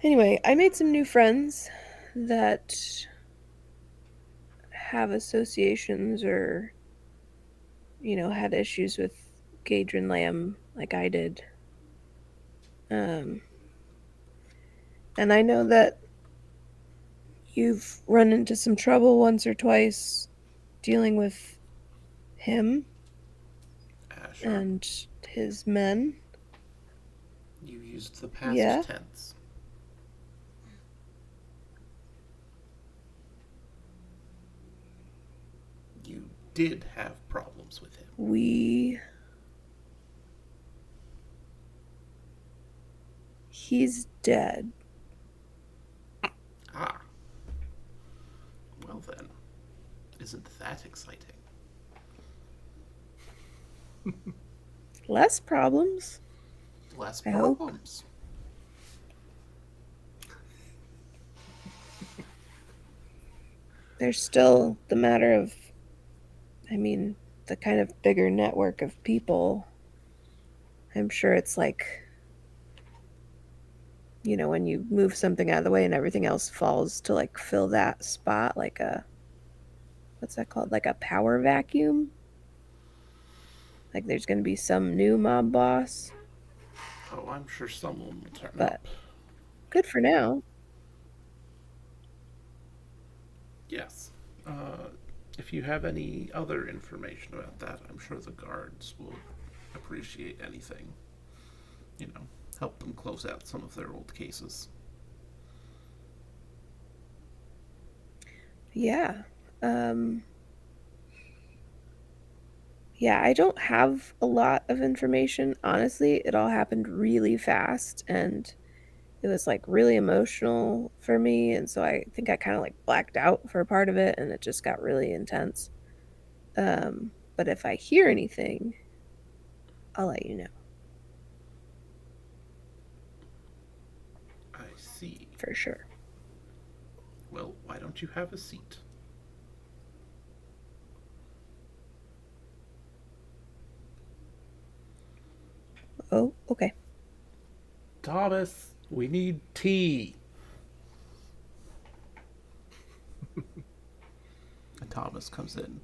anyway, I made some new friends that have associations or, had issues with Gadrin Lamb like I did. Um, and I know that you've run into some trouble once or twice dealing with him Asher, and his men. you used the past Yeah. tense. You did have problems with him. He's dead. Ah. Well then, isn't that exciting? Less problems. Less I hope. problems. There's still the matter of, the kind of bigger network of people. I'm sure it's like, when you move something out of the way and everything else falls to like fill that spot, like what's that called? Like a power vacuum? Like there's going to be some new mob boss, Oh, I'm sure someone will turn but up. good for now. Yes. If you have any other information about that, I'm sure the guards will appreciate anything. Help them close out some of their old cases. Yeah. Yeah, I don't have a lot of information. Honestly, it all happened really fast, and it was like really emotional for me, and so I think I kind of like blacked out for a part of it, and it just got really intense. But if I hear anything, I'll let you know I see. for sure. Well, why don't you have a seat? Oh, okay. Thomas, we need tea. And Thomas comes in,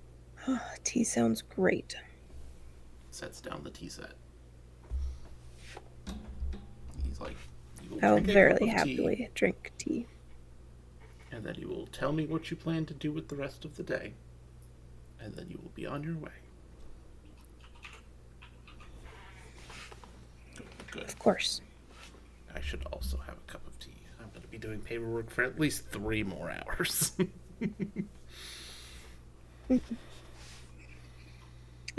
Tea sounds great. sets down the tea set. He's like, "You will I will drink a cup very of tea, happily drink tea. and then you will tell me what you plan to do with the rest of the day, and then you will be on your way." Good. Of course. I should also have a cup of tea. I'm going to be doing paperwork for at least 3 more hours.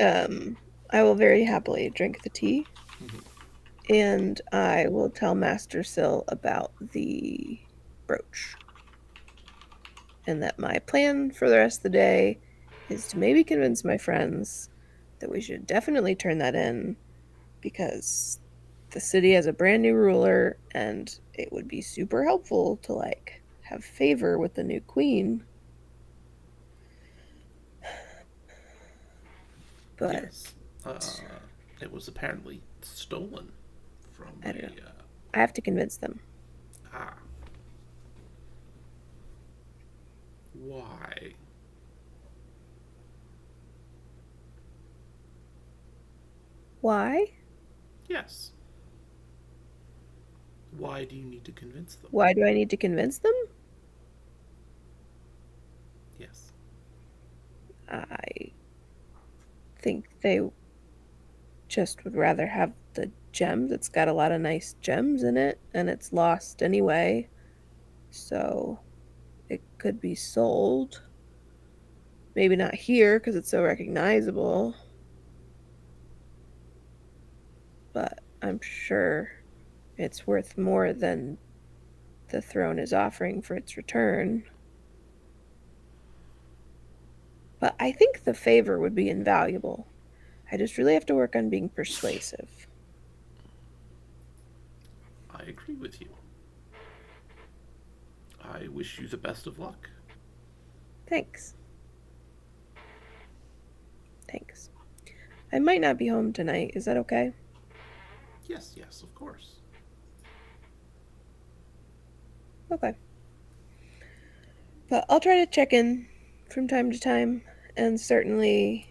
I will very happily drink the tea, Mhm. and I will tell Master Sill about the brooch. And that my plan for the rest of the day is to maybe convince my friends that we should definitely turn that in because the city has a brand new ruler and it would be super helpful to like have favor with the new queen. But Yes. It was apparently stolen from I don't know. a. I have to convince them. Ah. Why? Why? Yes. Why do you need to convince them? Why do I need to convince them? Yes. I think they just would rather have the gems. It's got a lot of nice gems in it, and it's lost anyway. So it could be sold. Maybe not here because it's so recognizable, but I'm sure it's worth more than the throne is offering for its return. But I think the favor would be invaluable. I just really have to work on being persuasive. I agree with you. I wish you the best of luck. Thanks. Thanks. I might not be home tonight. Is that okay? Yes, yes, of course. Okay. But I'll try to check in from time to time, and certainly,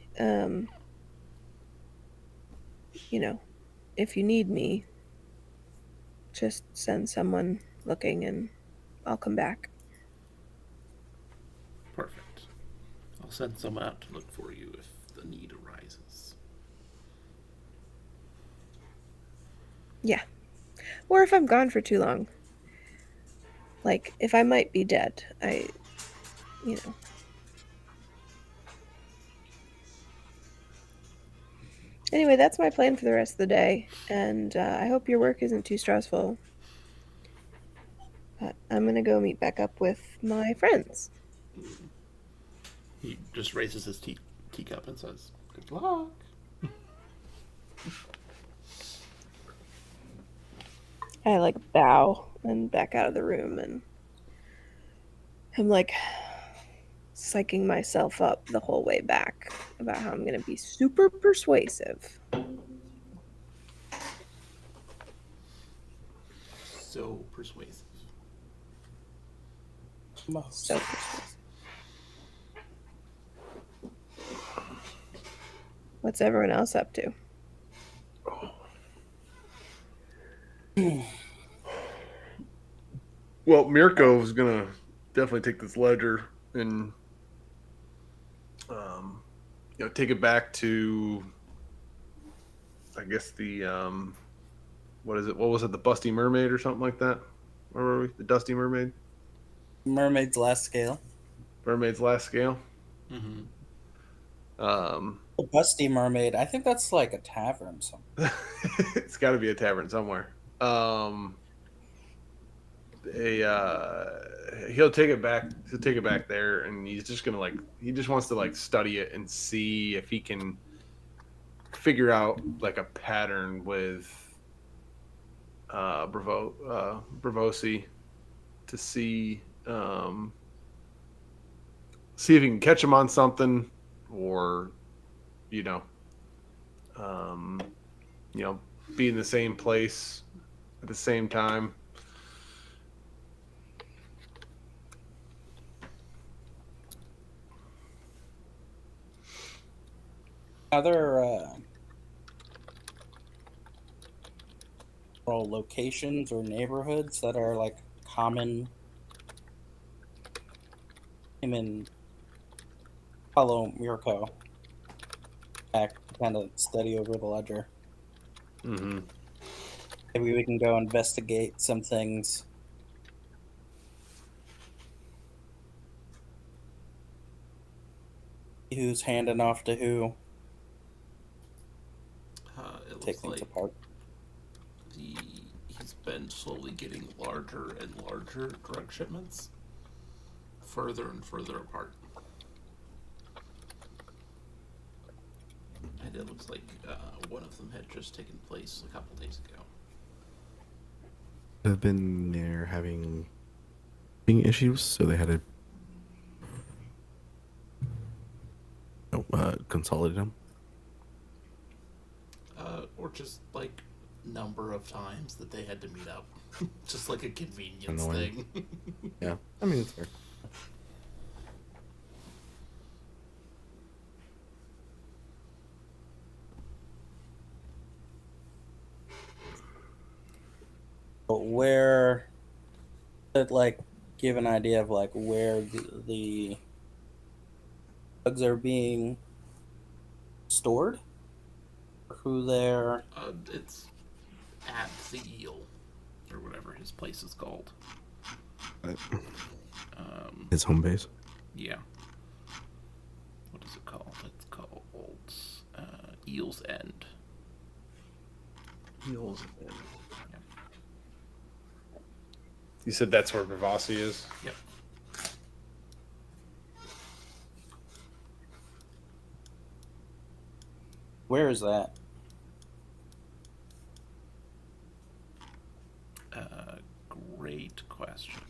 you know, if you need me, just send someone looking and I'll come back. Perfect. I'll send someone out to look for you if the need arises. Yeah. Or if I'm gone for too long. Like, if I might be dead, you know. Anyway, that's my plan for the rest of the day, and I hope your work isn't too stressful. But I'm gonna go meet back up with my friends. He just raises his teacup and says, "Good luck." I like bow and back out of the room, and I'm like psyching myself up the whole way back about how I'm gonna be super persuasive. So persuasive. Most. So persuasive. What's everyone else up to? Well, Mirko is gonna definitely take this ledger and take it back to, I guess the what is it? What was it? The Busty Mermaid or something like that? Where were we? The Dusty Mermaid? Mermaid's Last Scale. Mermaid's Last Scale. Mm-hmm. The Busty Mermaid. I think that's like a tavern somewhere. It's got to be a tavern somewhere. he'll take it back. He'll take it back there, and he's just gonna he just wants to study it and see if he can figure out a pattern with Bravosi to see if he can catch him on something, or you know, um, be in the same place at the same time. Other locations or neighborhoods that are common him and follow Mirko back to kind of study over the ledger. Mm-hmm. Maybe we can go investigate some things. Who's handing off to who? It Take looks things like apart. he's been slowly getting larger and larger drug shipments, further and further apart. And it looks like one of them had just taken place a couple days ago. Have been there having issues, so they had to consolidate them. Or just number of times that they had to meet up, just like a convenience Annoying. thing. Yeah, I mean it's fair. But where, give an idea of where the drugs are being stored, or who they're. It's at the Eel, or whatever his place is called. His home base. Yeah. What is it called? It's called Eel's End. You said that's where Bravosi is? Yep. Where is that? Great question.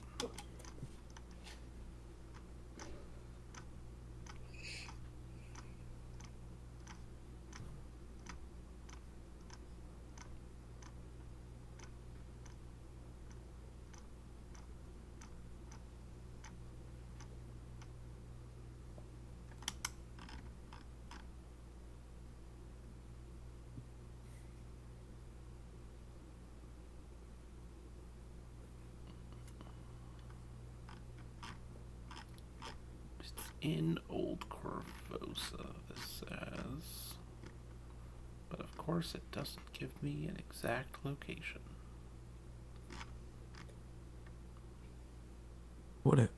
In Old Corvosa, this says. But of course, it doesn't give me an exact location. Would it?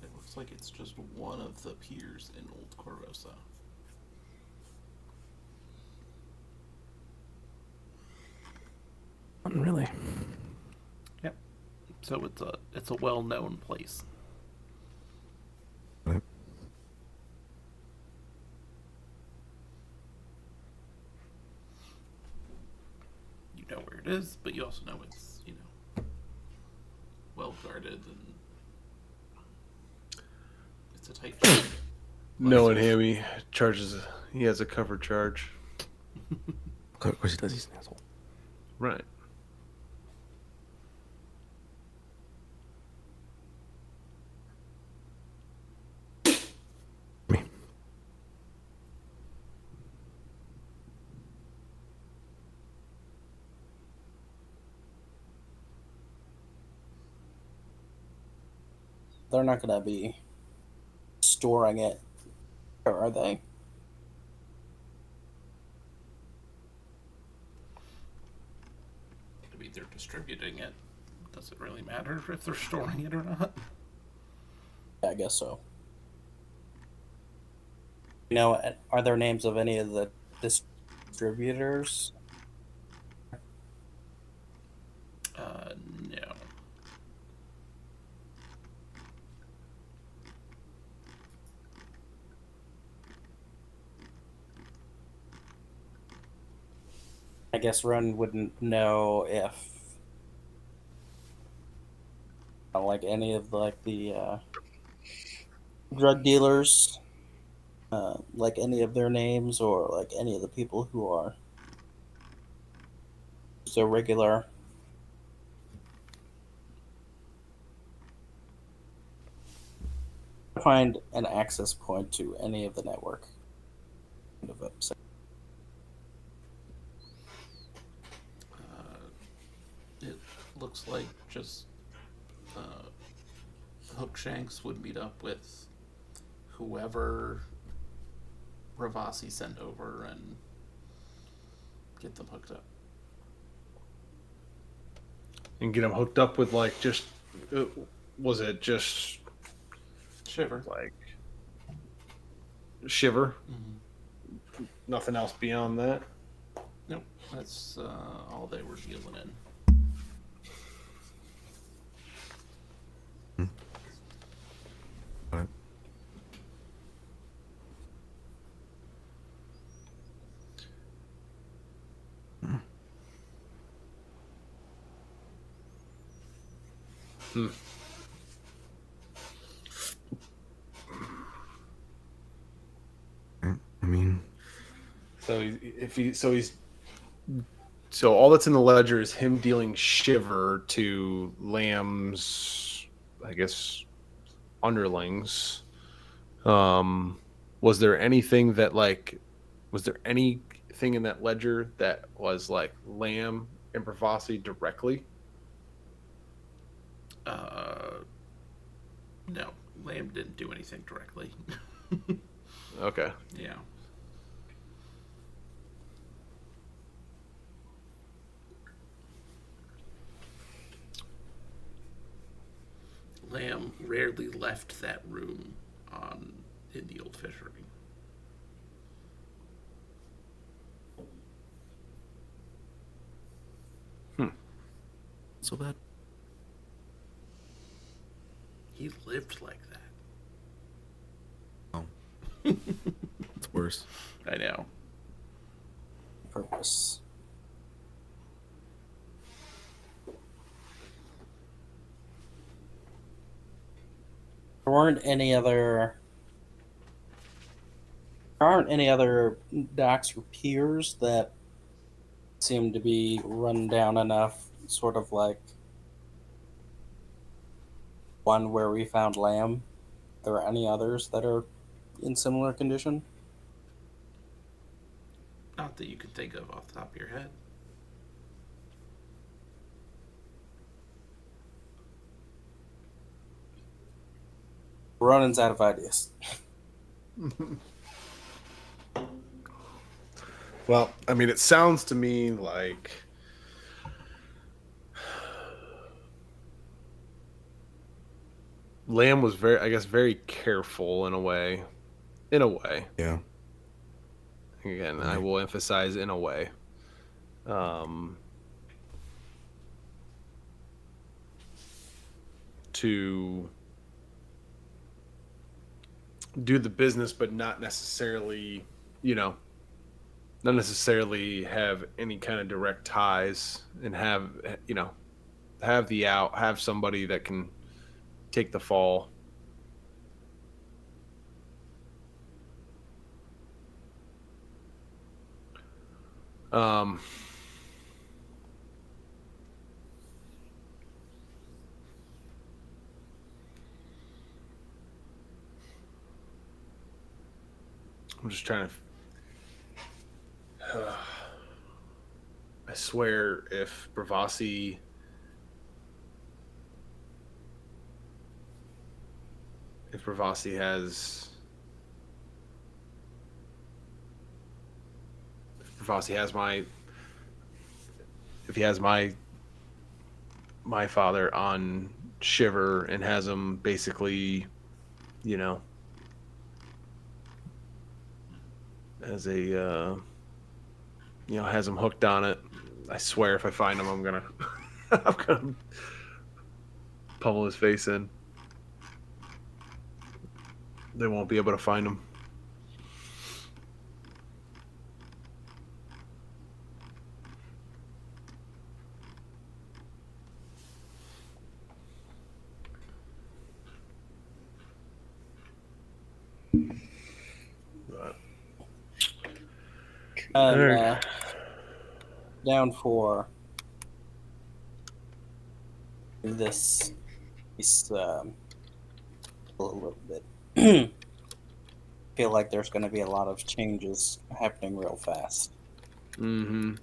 It looks like it's just one of the piers in Old Corvosa. Not really. Yep. So it's a well-known place. Right. You know where it is, but you also know it's well guarded and it's a tight ship. Knowing him, he has a cover charge. Of course he does. He's an asshole. Right. they're not gonna be storing it, or are they? I mean, they're distributing it. Does it really matter if they're storing it or not? Yeah, I guess so. You know, are there names of any of the distributors? No. I guess Ren wouldn't know if like any of the drug dealers, like any of their names, or like any of the people who are so regular. Find an access point to any of the network. Kind of upset. It looks like just Hookshanks would meet up with whoever Ravasi sent over and get them hooked up. And get them hooked up with like just was it just Shiver. like Shiver? Mm-hmm. Nothing else beyond that. Nope, that's all they were dealing in. But Hmm. I mean, So so all that's in the ledger is him dealing Shiver to Lamb's, I guess, underlings. Was there anything that like was there anything in that ledger that was like Lamb and Bravasi directly? No, Lamb didn't do anything directly. Okay. Yeah. Lamb rarely left that room in the old fishery. so that He lived like that. oh, it's worse. I know. Purpose. There weren't any other. There aren't any other docs or piers that seem to be run down enough, sort of like one where we found Lamb. There are any others that are in similar condition? Not that you can think of off the top of your head. Ronan's out of ideas. Well, I mean, it sounds to me like Lamb was very, I guess, very careful in a way. In a way. Yeah. Again, I Right. will emphasize in a way. To do the business, but not necessarily, not necessarily have any kind of direct ties and have somebody that can take the fall. Um, I'm just trying to. I swear, if Bravasi if Pravasi has my if he has my father on Shiver and has him basically, you know, as a has him hooked on it. I swear, if I find him, I'm gonna I'm gonna pummel his face in. They won't be able to find him. But, And down for this piece a little bit. Feel like there's going to be a lot of changes happening real fast. mm-hmm.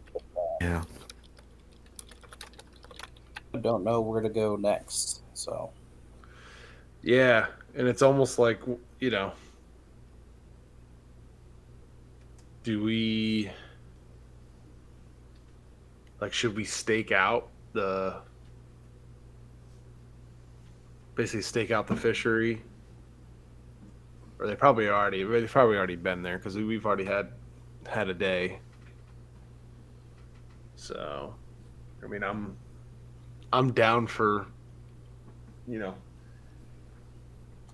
Yeah. I don't know where to go next, so Yeah, and it's almost like, do we should we stake out the fishery, or they've probably already been there because we've already had a day. So, I mean, I'm down for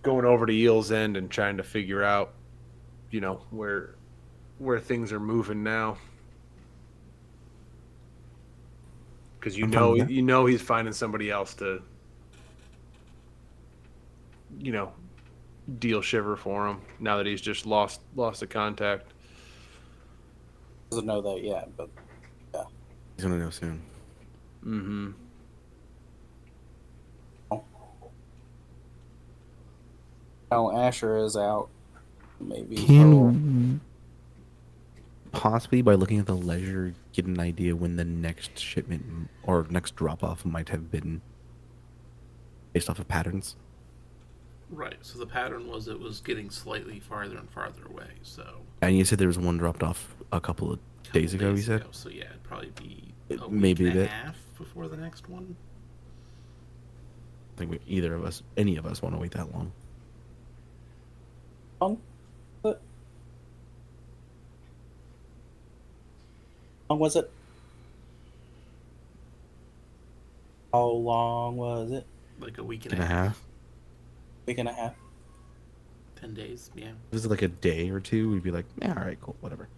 going over to Eel's End and trying to figure out where things are moving now, because I'm fine with that. he's finding somebody else to you know deal Shiver for him now that he's just lost the contact. doesn't know that yet, but He's gonna know soon. Mm-hmm. now Asher is out. Maybe he'll Can possibly, by looking at the ledger, get an idea when the next shipment or next drop off might have been based off of patterns. Right. So the pattern was it was getting slightly farther and farther away. So And you said there was one dropped off a couple of days ago. You said So yeah, it'd probably be a maybe week and a a bit. half before the next one. I think any of us, want to wait that long. But how long was it? How long was it? Like a week And a half. Week and a half. 10 days. Yeah. If this is like a day or two, we'd be like, yeah, all right, cool, whatever.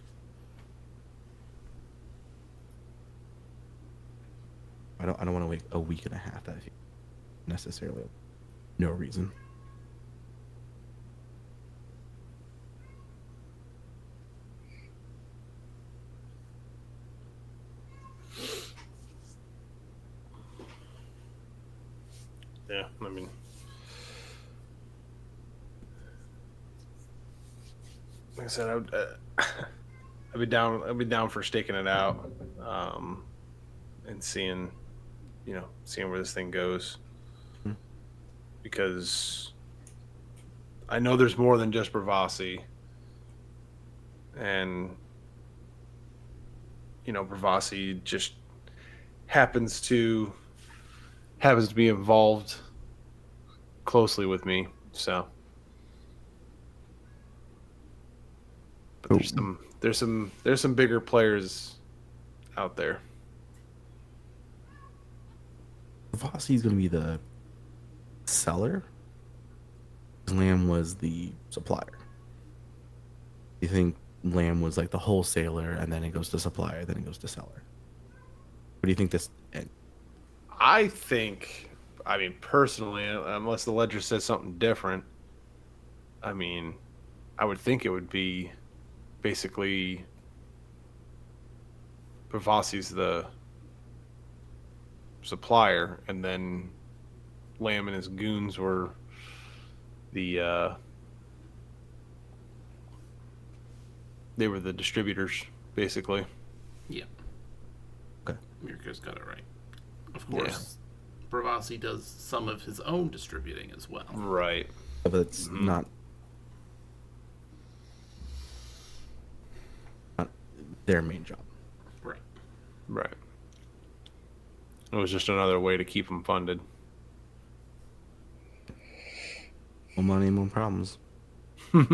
I don't want to wait a week and a half. That necessarily no reason. Yeah, I mean, like I said, I'd be down. I'd be down for staking it out, and seeing where this thing goes, Hmm. because I know there's more than just Bravasi, and Bravasi just happens to be involved closely with me. So, but there's some bigger players out there. Vossi's going to be the seller. Lamb was the supplier. You think Lamb was like the wholesaler, and then it goes to supplier, then it goes to seller? What do you think this? I think, I mean, personally, unless the ledger says something different, I mean, I would think it would be basically Bravasi's the supplier, and then Lamb and his goons were the they were the distributors, basically. Yeah. Okay. Mirko's got it right. Of course, Bravasi does some of his own distributing as well. Right. but it's not their main job. Right. Right. It was just another way to keep them funded. More money, more problems. No,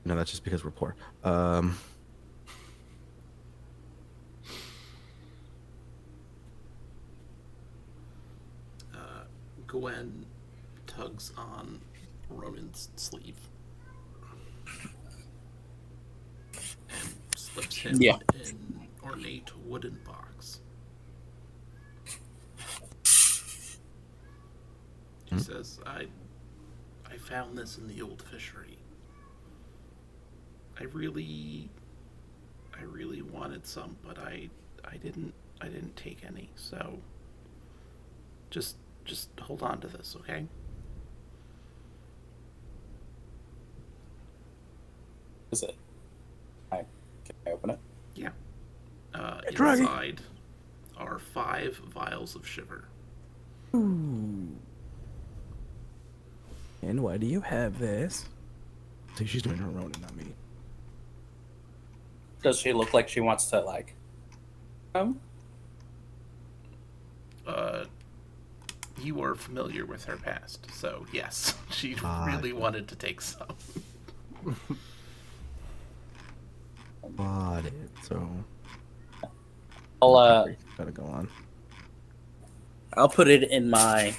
that's just because we're poor. Gwen tugs on Ronan's sleeve and slips him Yeah. an ornate wooden box. She says, I found this in the old fishery. I really wanted some, but I didn't take any. So just hold on to this, okay? Is it? Can I open it? Yeah. Druggy. Inside are 5 vials of shiver. Ooh. And why do you have this? I think she's doing her own, not me. Does she look like she wants to like? You are familiar with her past, so yes, she really wanted to take some. Got it. So I'll gotta go on. I'll put it in my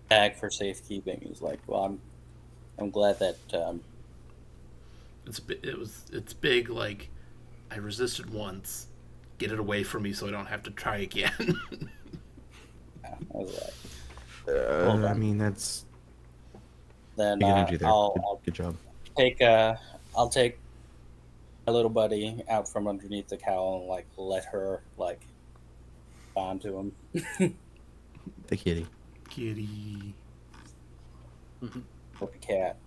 bag for safekeeping. He's like, well, I'm glad that It's big. Like, I resisted once. Get it away from me so I don't have to try again. I was like, I mean, that's then big energy there. I'll Good job. I'll take my little buddy out from underneath the cowl and like let her like bond to him. The kitty. Kitty. With the cat.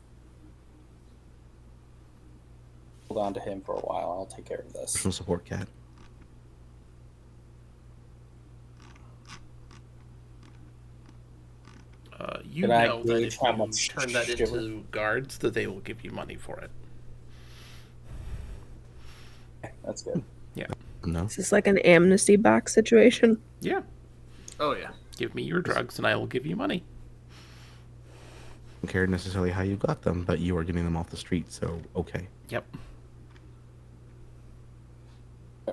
Hold on to him for a while. I'll take care of this. Personal support cat. You Did I know that gauge if how you much turn that shiver? into guards, that they will give you money for it. That's good. Yeah. No. Is this like an amnesty box situation? Yeah. Oh yeah. Give me your drugs and I will give you money. I don't care necessarily how you got them, but you are getting them off the street, so okay. Yep.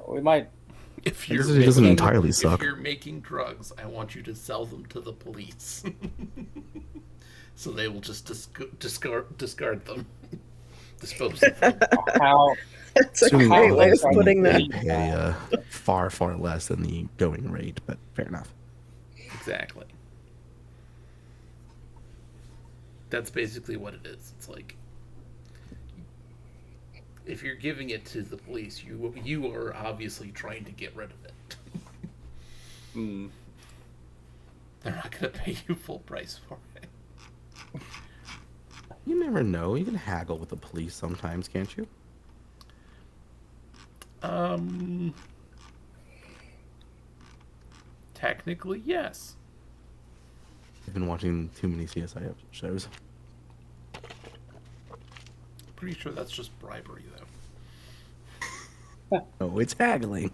We might. If It you're doesn't making, entirely if suck. you're making drugs, I want you to sell them to the police, so they will just discard them, dispose of them. How That's a Assuming great all way this of putting that. they pay far, far less than the going rate, but fair enough. Exactly. That's basically what it is. It's like, if you're giving it to the police, you are obviously trying to get rid of it. They're not going to pay you full price for it. You never know. You can haggle with the police sometimes, can't you? Technically, yes. I've been watching too many CSI shows. Pretty sure that's just bribery, though. Oh, it's haggling.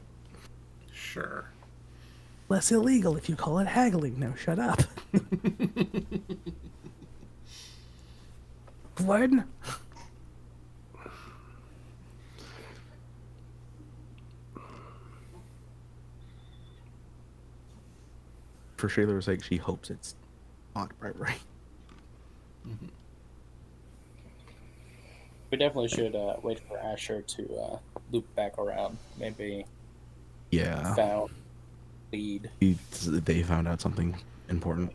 Sure. Less illegal if you call it haggling. Now shut up. Glenn? For Shayla's sake, she hopes it's not bribery. We definitely should wait for Asher to loop back around. Maybe Yeah. found lead. They found out something important.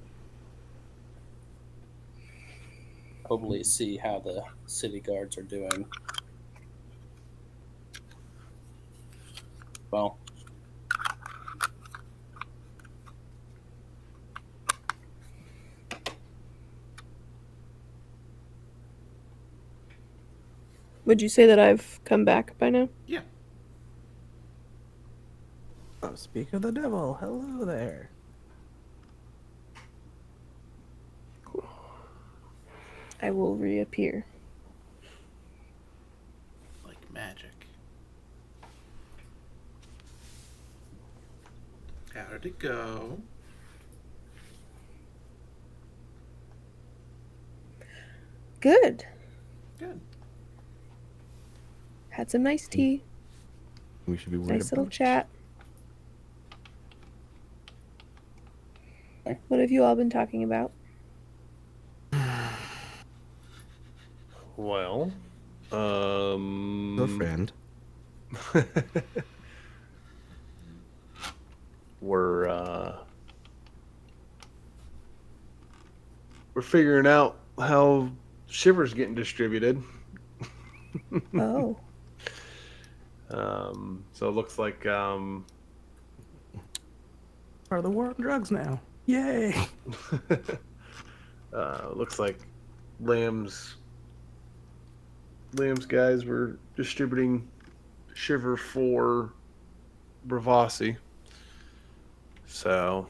Probably see how the city guards are doing. Well, Would you say that I've come back by now? Yeah. Oh, speak of the devil. Hello there. I will reappear. Like magic. How did it go? Good. Good. Had some nice tea. We should be worried Nice little about. chat. Okay. What have you all been talking about? Well, The friend. we're we're figuring out how Shiver's getting distributed. Oh, So it looks like Are the war on drugs now? Yay! looks like Lamb's guys were distributing Shiver for Bravasi. So,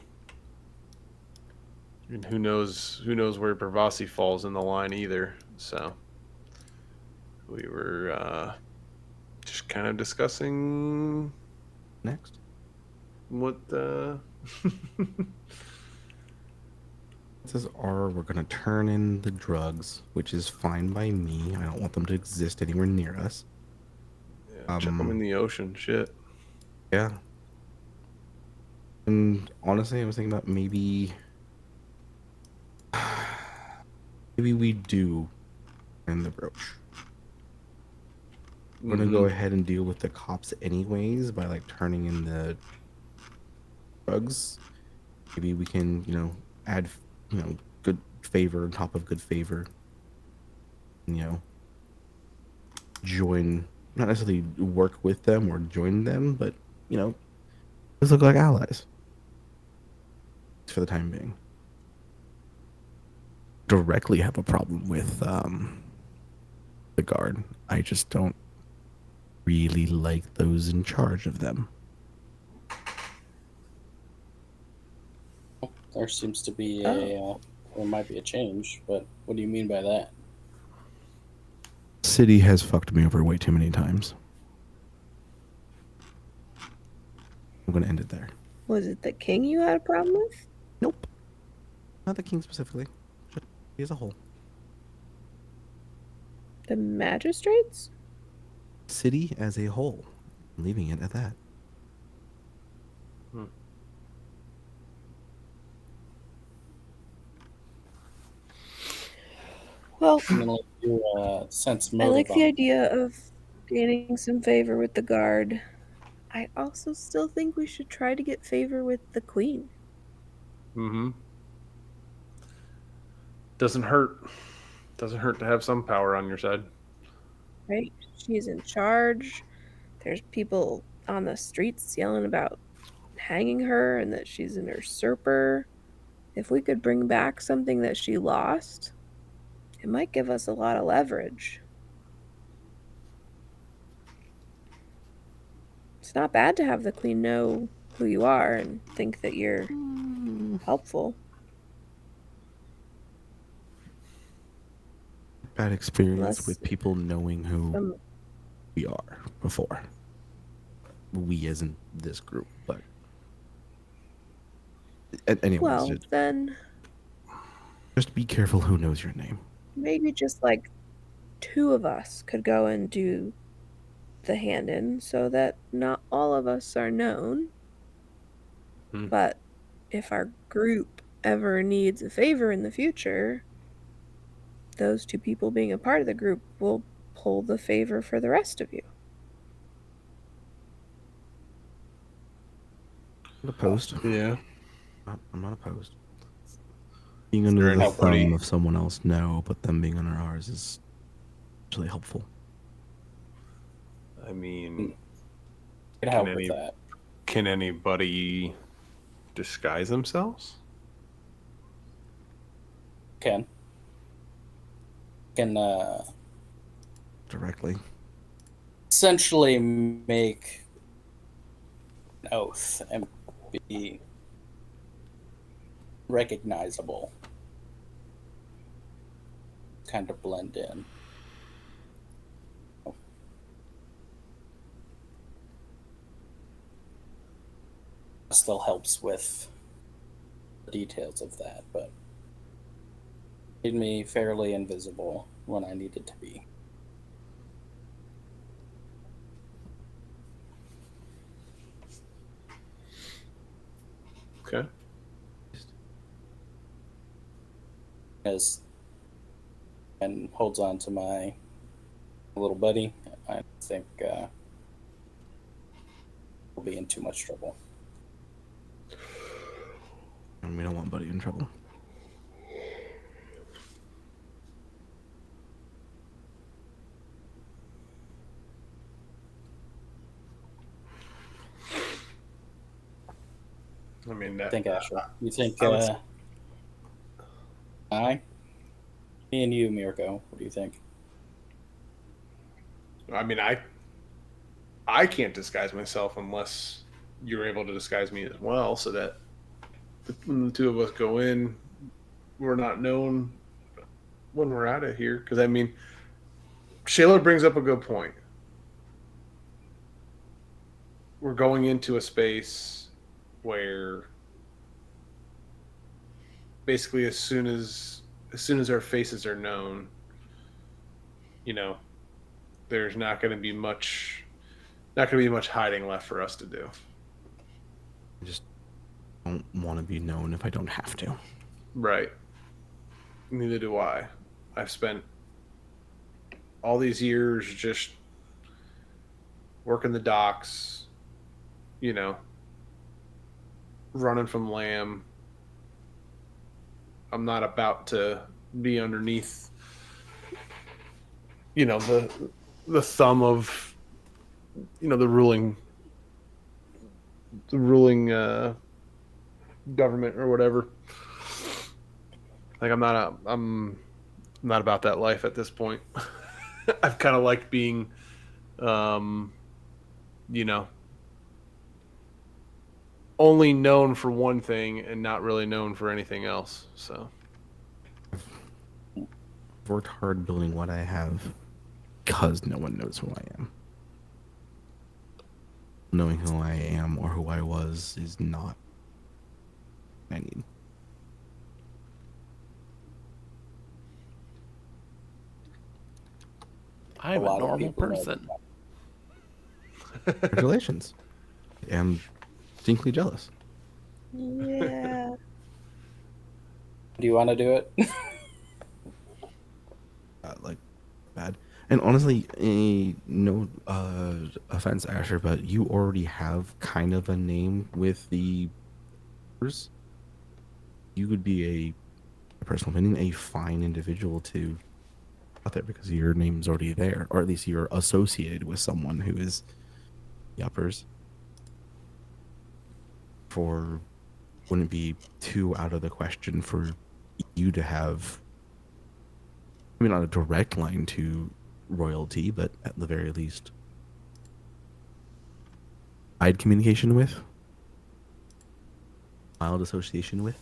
and who knows where Bravasi falls in the line either. So we were just kind of discussing Next. what Chances are we're gonna turn in the drugs, which is fine by me. I don't want them to exist anywhere near us. chuck them in the ocean. Shit. Yeah. And honestly, I was thinking about maybe we do in the brooch. We're gonna go ahead and deal with the cops anyways by like turning in the drugs. Maybe we can, add, good favor on top of good favor. Join, not necessarily work with them or join them, but let's look like allies for the time being. Directly have a problem with the guard. I just don't really like those in charge of them. There seems to be Oh. there might be a change, but what do you mean by that? City has fucked me over way too many times. I'm gonna end it there. was it the king you had a problem with? Nope. Not the king specifically. Just he as a whole. The magistrates? City as a whole. I'm leaving it at that. Well, I'm gonna let you sense I motive like on the it. idea of gaining some favor with the guard. I also still think we should try to get favor with the queen. Mm-hmm. Doesn't hurt. Doesn't hurt to have some power on your side. Right? She's in charge. There's people on the streets yelling about hanging her and that she's an usurper. If we could bring back something that she lost, it might give us a lot of leverage. It's not bad to have the queen know who you are and think that you're helpful. Bad experience Unless with people knowing who some we are before. We as in this group, but anyways, well, then just be careful who knows your name. maybe just like two of us could go and do the hand in so that not all of us are known. But if our group ever needs a favor in the future, those two people being a part of the group will pull the favor for the rest of you. I'm not opposed. Yeah. I'm not opposed. Being under the anybody- thumb of someone else, no, but them being under ours is actually helpful. I mean, Could help with that. can anybody disguise themselves? Can Directly. essentially make an oath and be recognizable. kind of blend in. Still helps with the details of that, but made me fairly invisible when I needed to be. Okay. As and holds on to my little buddy, I think we'll be in too much trouble. And we don't want Buddy in trouble. I mean, I think Asher. You think I would s- me and you, Mirko. What do you think? I mean, I can't disguise myself unless you're able to disguise me as well, so that when the two of us go in, we're not known when we're out of here. Because I mean, Shayla brings up a good point. We're going into a space where basically as soon as our faces are known, you know, there's not going to be much hiding left for us to do. I just don't want to be known if I don't have to. Right. Neither do I. I've spent all these years just working the docks, you know, running from Lamb. I'm not about to be underneath, the thumb of, the ruling government or whatever. Like I'm not about that life at this point. I've kind of liked being, um, you know, only known for one thing and not really known for anything else. So, I've worked hard building what I have because no one knows who I am. Knowing who I am or who I was is not what I need. I'm a lot of normal people know person. Congratulations. I'm distinctly jealous. Yeah. Do you want to do it? Like, bad. And honestly, no offense, Asher, but you already have kind of a name with the. You would be a personal opinion, a fine individual to out there because your name's already there, or at least you're associated with someone who is the uppers. For wouldn't be too out of the question for you to have, I mean, not a direct line to royalty, but at the very least, I'd communication with, mild association with.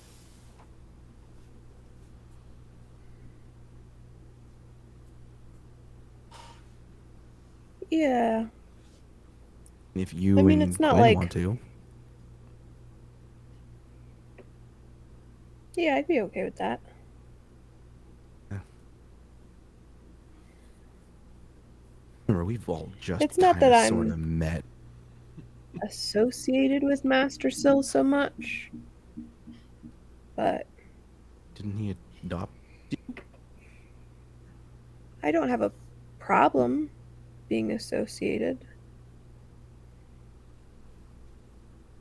Yeah. If you I mean, and it's not Gwen like, want to, yeah, I'd be okay with that. remember we've all just It's not kind that of sort I'm of met. associated with Master Sill so much, but Didn't he adopt? I don't have a problem being associated.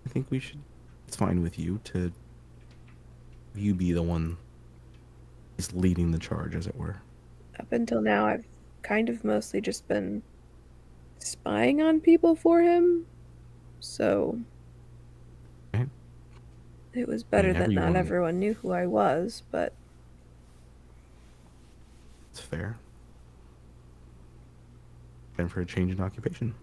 I think we should. It's fine with you to. You be the one who's leading the charge, as it were. Up until now, I've kind of mostly just been spying on people for him, so Right? it was I better mean, that not everyone. everyone knew who I was, but It's fair. Time for a change in occupation.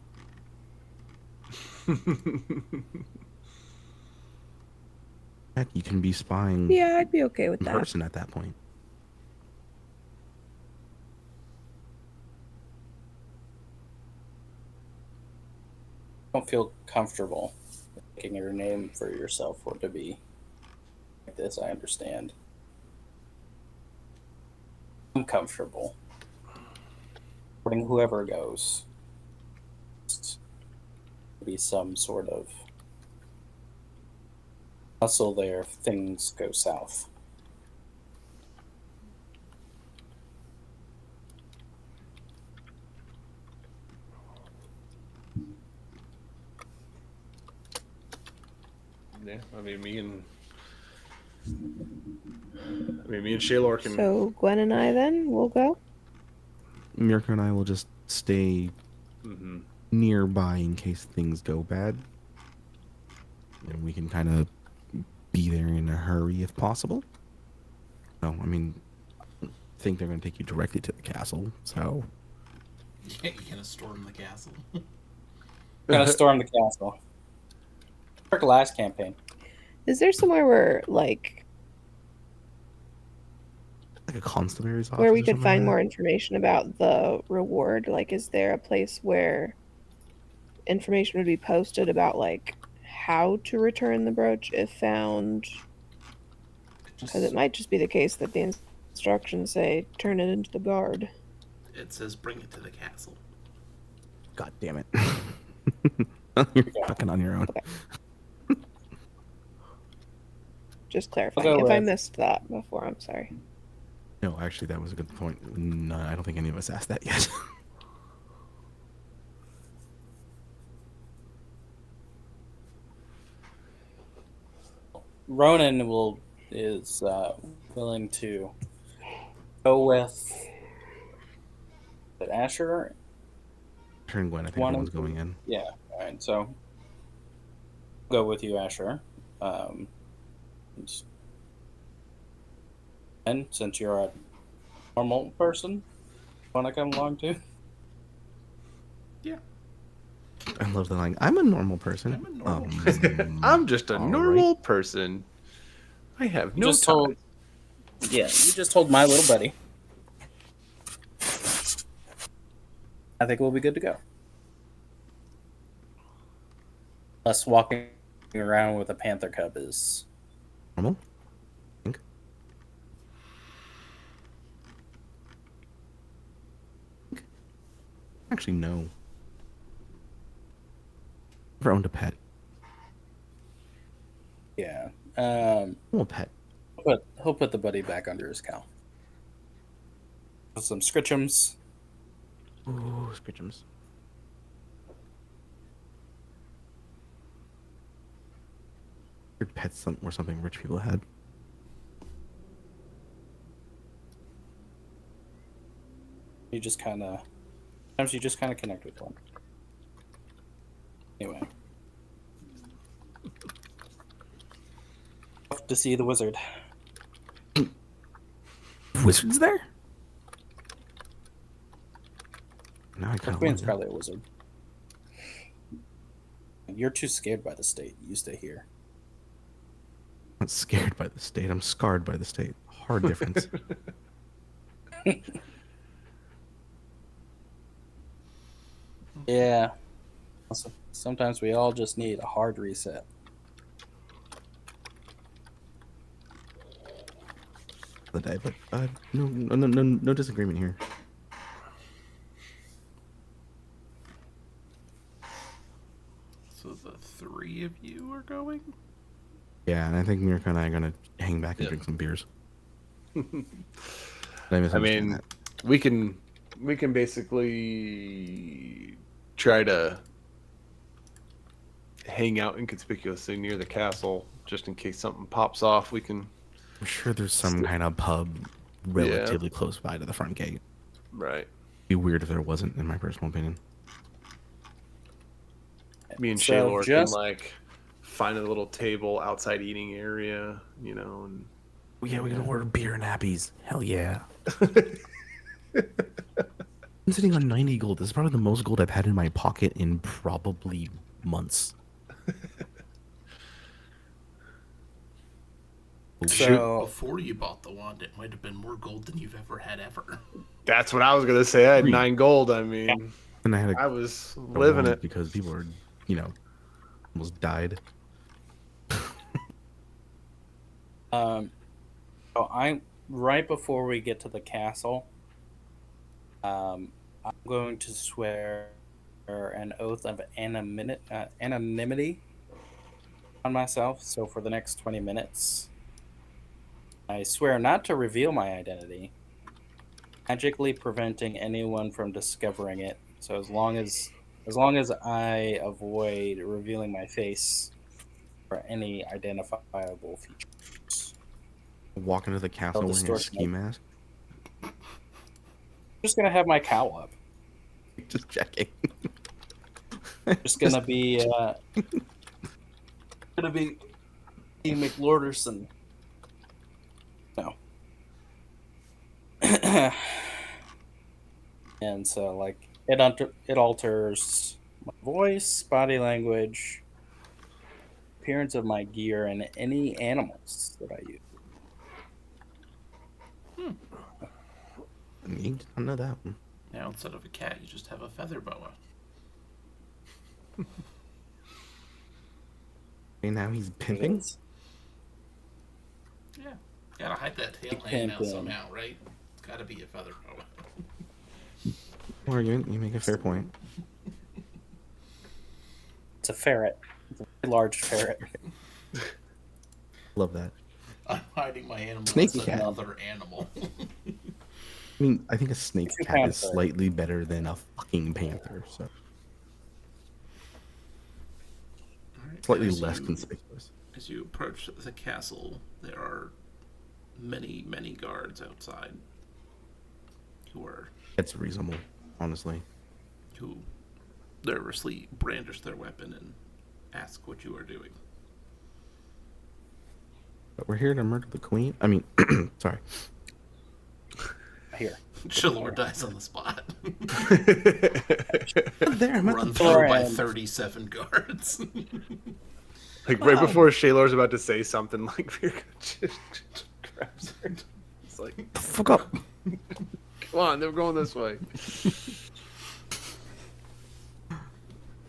Heck, you can be spying yeah, I'd be okay with in that. person at that point. don't feel comfortable making your name for yourself or to be like this. I understand. I'm comfortable. Supporting whoever goes. Just be some sort of hustle there if things go south. Yeah, me and Shaylor can. So Gwen and I then will go. Mirko and I will just stay Mm-hmm. nearby in case things go bad. And we can kind of be there in a hurry if possible. No, I mean, I think they're going to take you directly to the castle, so... Yeah, you're gonna storm the castle. Gonna storm the castle. Like last campaign. Is there somewhere where like Like a constabulary's office where we or could something find like more that? information about the reward? Like, is there a place where information would be posted about like how to return the brooch if found? Because it might just be the case that the instructions say turn it into the guard. It says bring it to the castle. God damn it. You're fucking on your own. Okay. Just clarifying. I'll go If I with- missed that before, I'm sorry. No, actually, that was a good point. No, I don't think any of us asked that yet. Ronan is willing to go with Asher. Turn Gwen, I think One everyone's of going in. Yeah, all right. So go with you, Asher. And since you're a normal person, want to come along too? Yeah. I love the line. I'm a normal person. I'm a normal person. I'm just a all normal person. I have no just time. told. Yeah, you just told my little buddy. I think we'll be good to go. Us walking around with a panther cub is Normal? I think. Actually, no. Never owned a pet. yeah. I'm a pet. But he'll put the buddy back under his cowl. With some scritchums. Ooh, Scritchums. Weird pets were something rich people had. You just kind of. Sometimes you just kind of connect with one. Anyway. Off to see the wizard. Wizards there? Now I The kind of Queen's like it. probably a wizard. You're too scared by the state. You stay here. I'm not scared by the state. I'm scarred by the state. Hard difference. Yeah. Sometimes we all just need a hard reset. The day, but no disagreement here. So the three of you are going? Yeah, and I think Mirka and I are gonna hang back and Yep. drink some beers. Did I I misunderstand mean, that? we can basically try to hang out inconspicuously near the castle, just in case something pops off. We can, I'm sure there's some kind of pub relatively close by to the front gate. right? Be weird if there wasn't, in my personal opinion. Me and So Shaylor can just- like find a little table outside eating area, you know, and Oh, yeah, we can order beer and appies. Hell yeah. I'm sitting on 90 gold. This is probably the most gold I've had in my pocket in probably months. So Before you bought the wand, it might have been more gold than you've ever had ever. that's what I was gonna say. I had Agreed. 9 gold. I mean, And I had I a was living wand it. because people are almost died. So I'm right before we get to the castle. I'm going to swear an oath of anonymity on myself. So for the next 20 minutes, I swear not to reveal my identity, magically preventing anyone from discovering it. So as long as I avoid revealing my face or any identifiable features, Walk into the no castle wearing a distortion. ski mask. Just gonna have my cowl up. Just checking. Just gonna be McLorderson. No. And so like it alters my voice, body language, appearance of my gear, and any animals that I use. You did not know that one. Now instead of a cat, you just have a feather boa. And now he's pimping. Yeah. Gotta hide that tail Big hanging out pimpin'. somehow, right? It's gotta be a feather boa. Argument. You make a fair point. It's a ferret. It's a very large ferret. Love that. I'm hiding my animal Snake as cat. another animal. I mean, I think a snake It's a cat is panther. slightly better than a fucking panther, so slightly As less you- conspicuous. As you approach the castle, there are many, many guards outside who It's reasonable, honestly. who nervously brandish their weapon and ask what you are doing. But we're here to murder the queen. I mean, sorry. Here. Shalor dies on the spot. There, I'm at Run the through by and- 37 guards. Like right before Shaylor's about to say something, like Virgo just grabs her. It's like, fuck up. come on, they were going this way.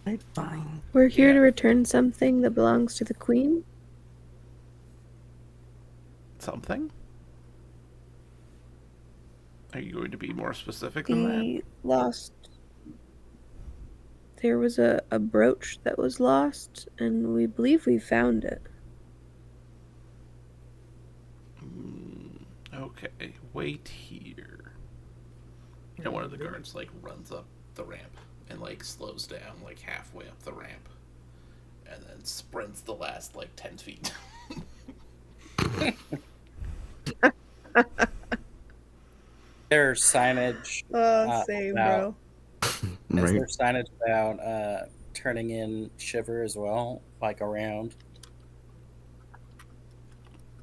Right, fine. We're here Yeah. to return something that belongs to the queen. Something? Are you going to be more specific than that? The lost. There was a brooch that was lost, and we believe we found it. Okay, wait here. And one of the guards like runs up the ramp and like slows down like halfway up the ramp, and then sprints the last like 10 feet. There's signage. Same, about- bro. Is Right. there signage about turning in Shiver as well, like around?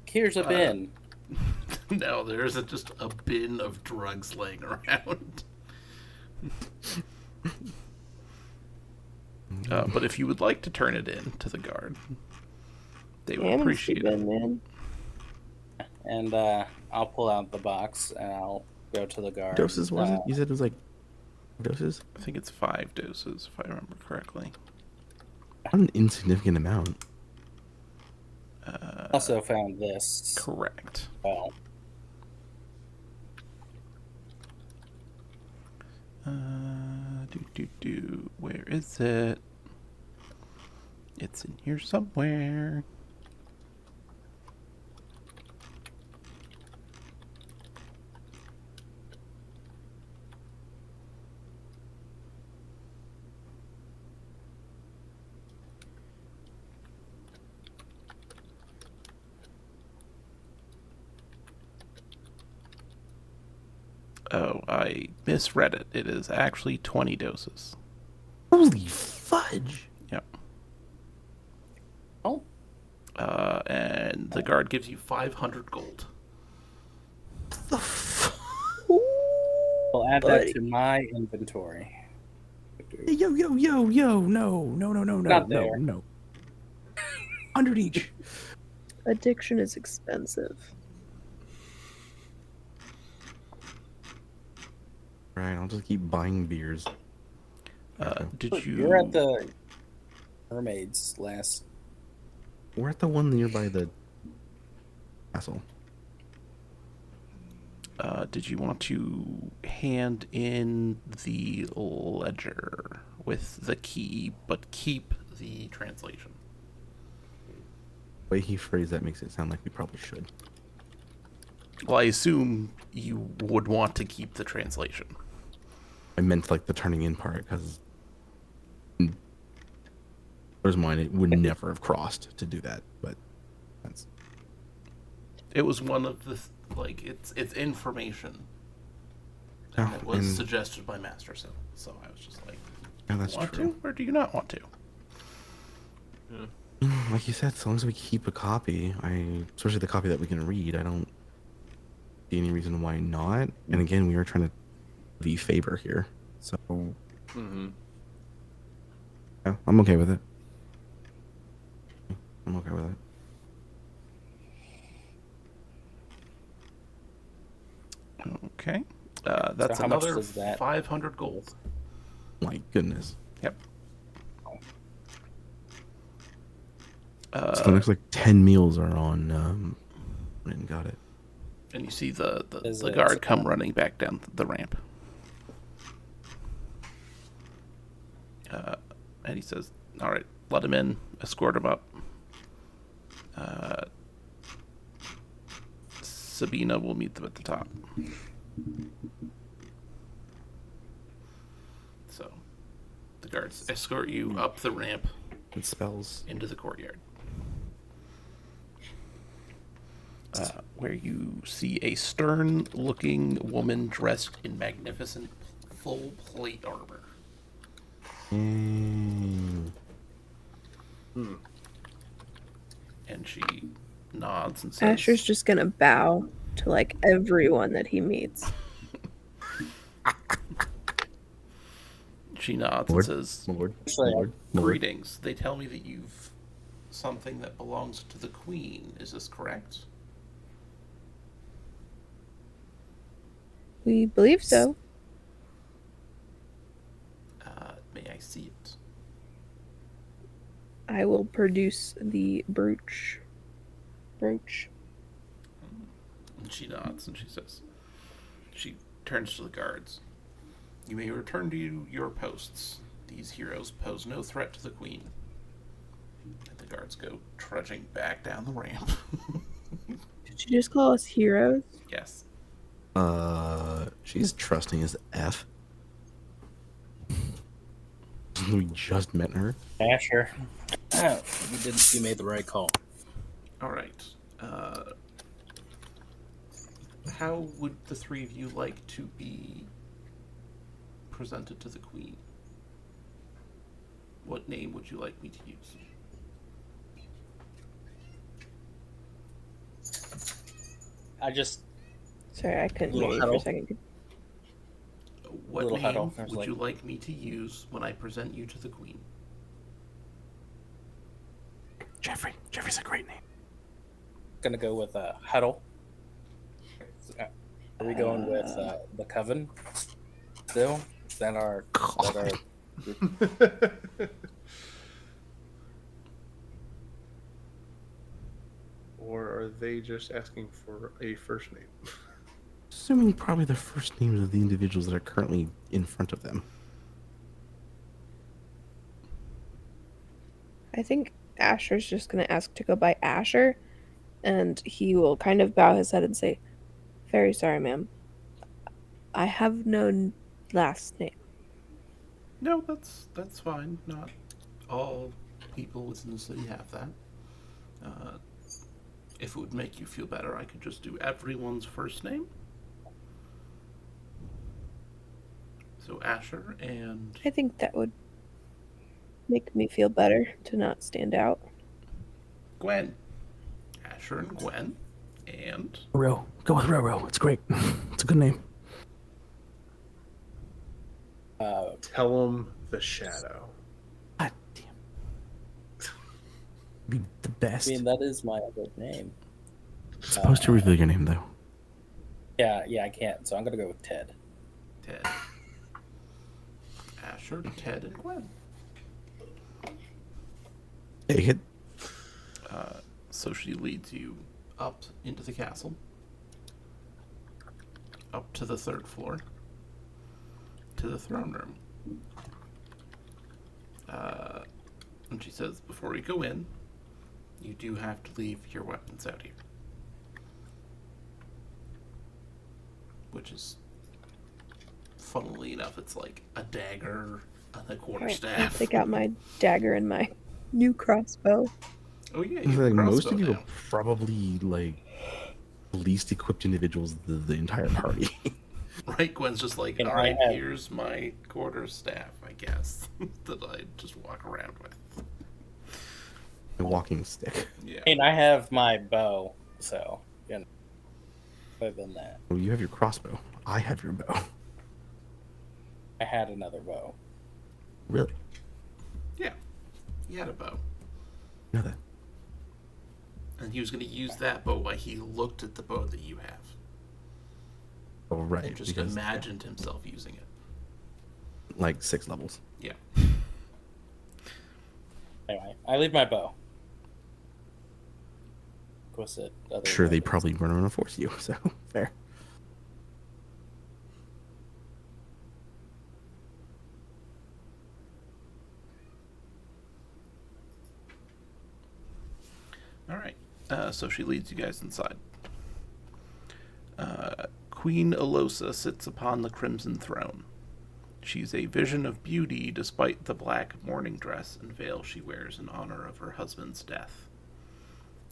Here's a bin. No, there's just a bin of drugs laying around. But if you would like to turn it in to the guard, they would appreciate it. Man. And I'll pull out the box and I'll go to the guard. Doses was it? You said it was like doses? I think it's 5 doses, if I remember correctly. Not an insignificant amount. Also found this. Correct. Well, Where is it? It's in here somewhere. Oh, I misread it. It is actually 20 doses. Holy fudge! Yep. oh, And the guard gives you 500 gold. The f- I'll add buddy. that to my inventory. yo, no, Not there. no. 100 each. Addiction is expensive. Right, I'll just keep buying beers. Did you? You're at the mermaids last. We're at the one nearby the castle. Did you want to hand in the ledger with the key, but keep the translation? The way he phrased that makes it sound like we probably should. Well, I assume you would want to keep the translation. I meant like the turning in part because there's mine. It would never have crossed to do that, but that's It was one of the it's information. oh, And it was and suggested by Master Sim, so I was just like, yeah, that's want true. to, or do you not want to? Like you said, as long as we keep a copy, especially the copy that we can read, I don't see any reason why not. And again, we are trying to the favor here, so yeah, I'm okay with it. I'm okay with it. Okay. That's So how much another does that- 500 gold. My goodness. Yep. So the next like 10 meals are on. And got it. And you see the Is it- guard come running back down the ramp. And he says, all right, let him in, escort him up. Sabina will meet them at the top. So the guards escort you up the ramp It spells. into the courtyard. Where you see a stern-looking woman dressed in magnificent full plate armor. And she nods and says, Asher's just gonna bow to like everyone that he meets. She nods Lord, and says, Lord, Actually, Lord, Lord. greetings. They tell me that you've something that belongs to the queen. Is this correct? We believe so. May I see it? I will produce the brooch. Brooch. And she nods and she says, she turns to the guards. You may return to your posts. These heroes pose no threat to the queen. And the guards go trudging back down the ramp. Did you just call us heroes? Yes. She's trusting as F. We just met her. Asher. Oh, you made the right call. All right. How would the three of you like to be presented to the queen? What name would you like me to use? I just Sorry, I couldn't Little hear you for a huddle. second. What Little name huddle. There's would like- you like me to use when I present you to the queen? Jeffrey. Jeffrey's a great name. gonna go with huddle. Are we going with the coven? Still, is that our Or are they just asking for a first name? Assuming probably the first names of the individuals that are currently in front of them. I think Asher's just gonna ask to go by Asher, and he will kind of bow his head and say, "Very sorry, ma'am. I have no last name." No, that's fine. Not all people within the city have that. If it would make you feel better, I could just do everyone's first name. So Asher and I think that would make me feel better to not stand out. Gwen. Asher and Gwen. And Ro. Go with Ro. It's great. It's a good name. Tell them the shadow. God damn. Be the best. I mean, that is my other name. Supposed to reveal your name though. Yeah, I can't. So I'm gonna go with Ted. Ted. Asher, Ted, and Gwen. Take it. So she leads you up into the castle, up to the 3rd floor, to the throne room. And she says, before we go in, you do have to leave your weapons out here. Which is, funnily enough, it's like a dagger and a All quarterstaff. right, I'll take out my dagger and my new crossbow. Oh yeah, I you feel have like a most crossbow of you now. are probably like the least equipped individuals of the entire party. Right, Gwen's just like, And all I right, have- here's my quarterstaff, I guess, that I just walk around with. A walking stick. Yeah. And I have my bow, so other than that, Well, you have your crossbow. I have your bow. I had another bow. Really? Yeah. He had a bow. You know that? And he was going to use that bow while he looked at the bow that you have. Oh, right. And just because, imagined himself using it. like 6 levels. Yeah. Anyway, I leave my bow. Of course, it. Sure, they probably weren't going to force you, so fair. All right. So she leads you guys inside. Queen Elosa sits upon the crimson throne. She's a vision of beauty despite the black mourning dress and veil she wears in honor of her husband's death.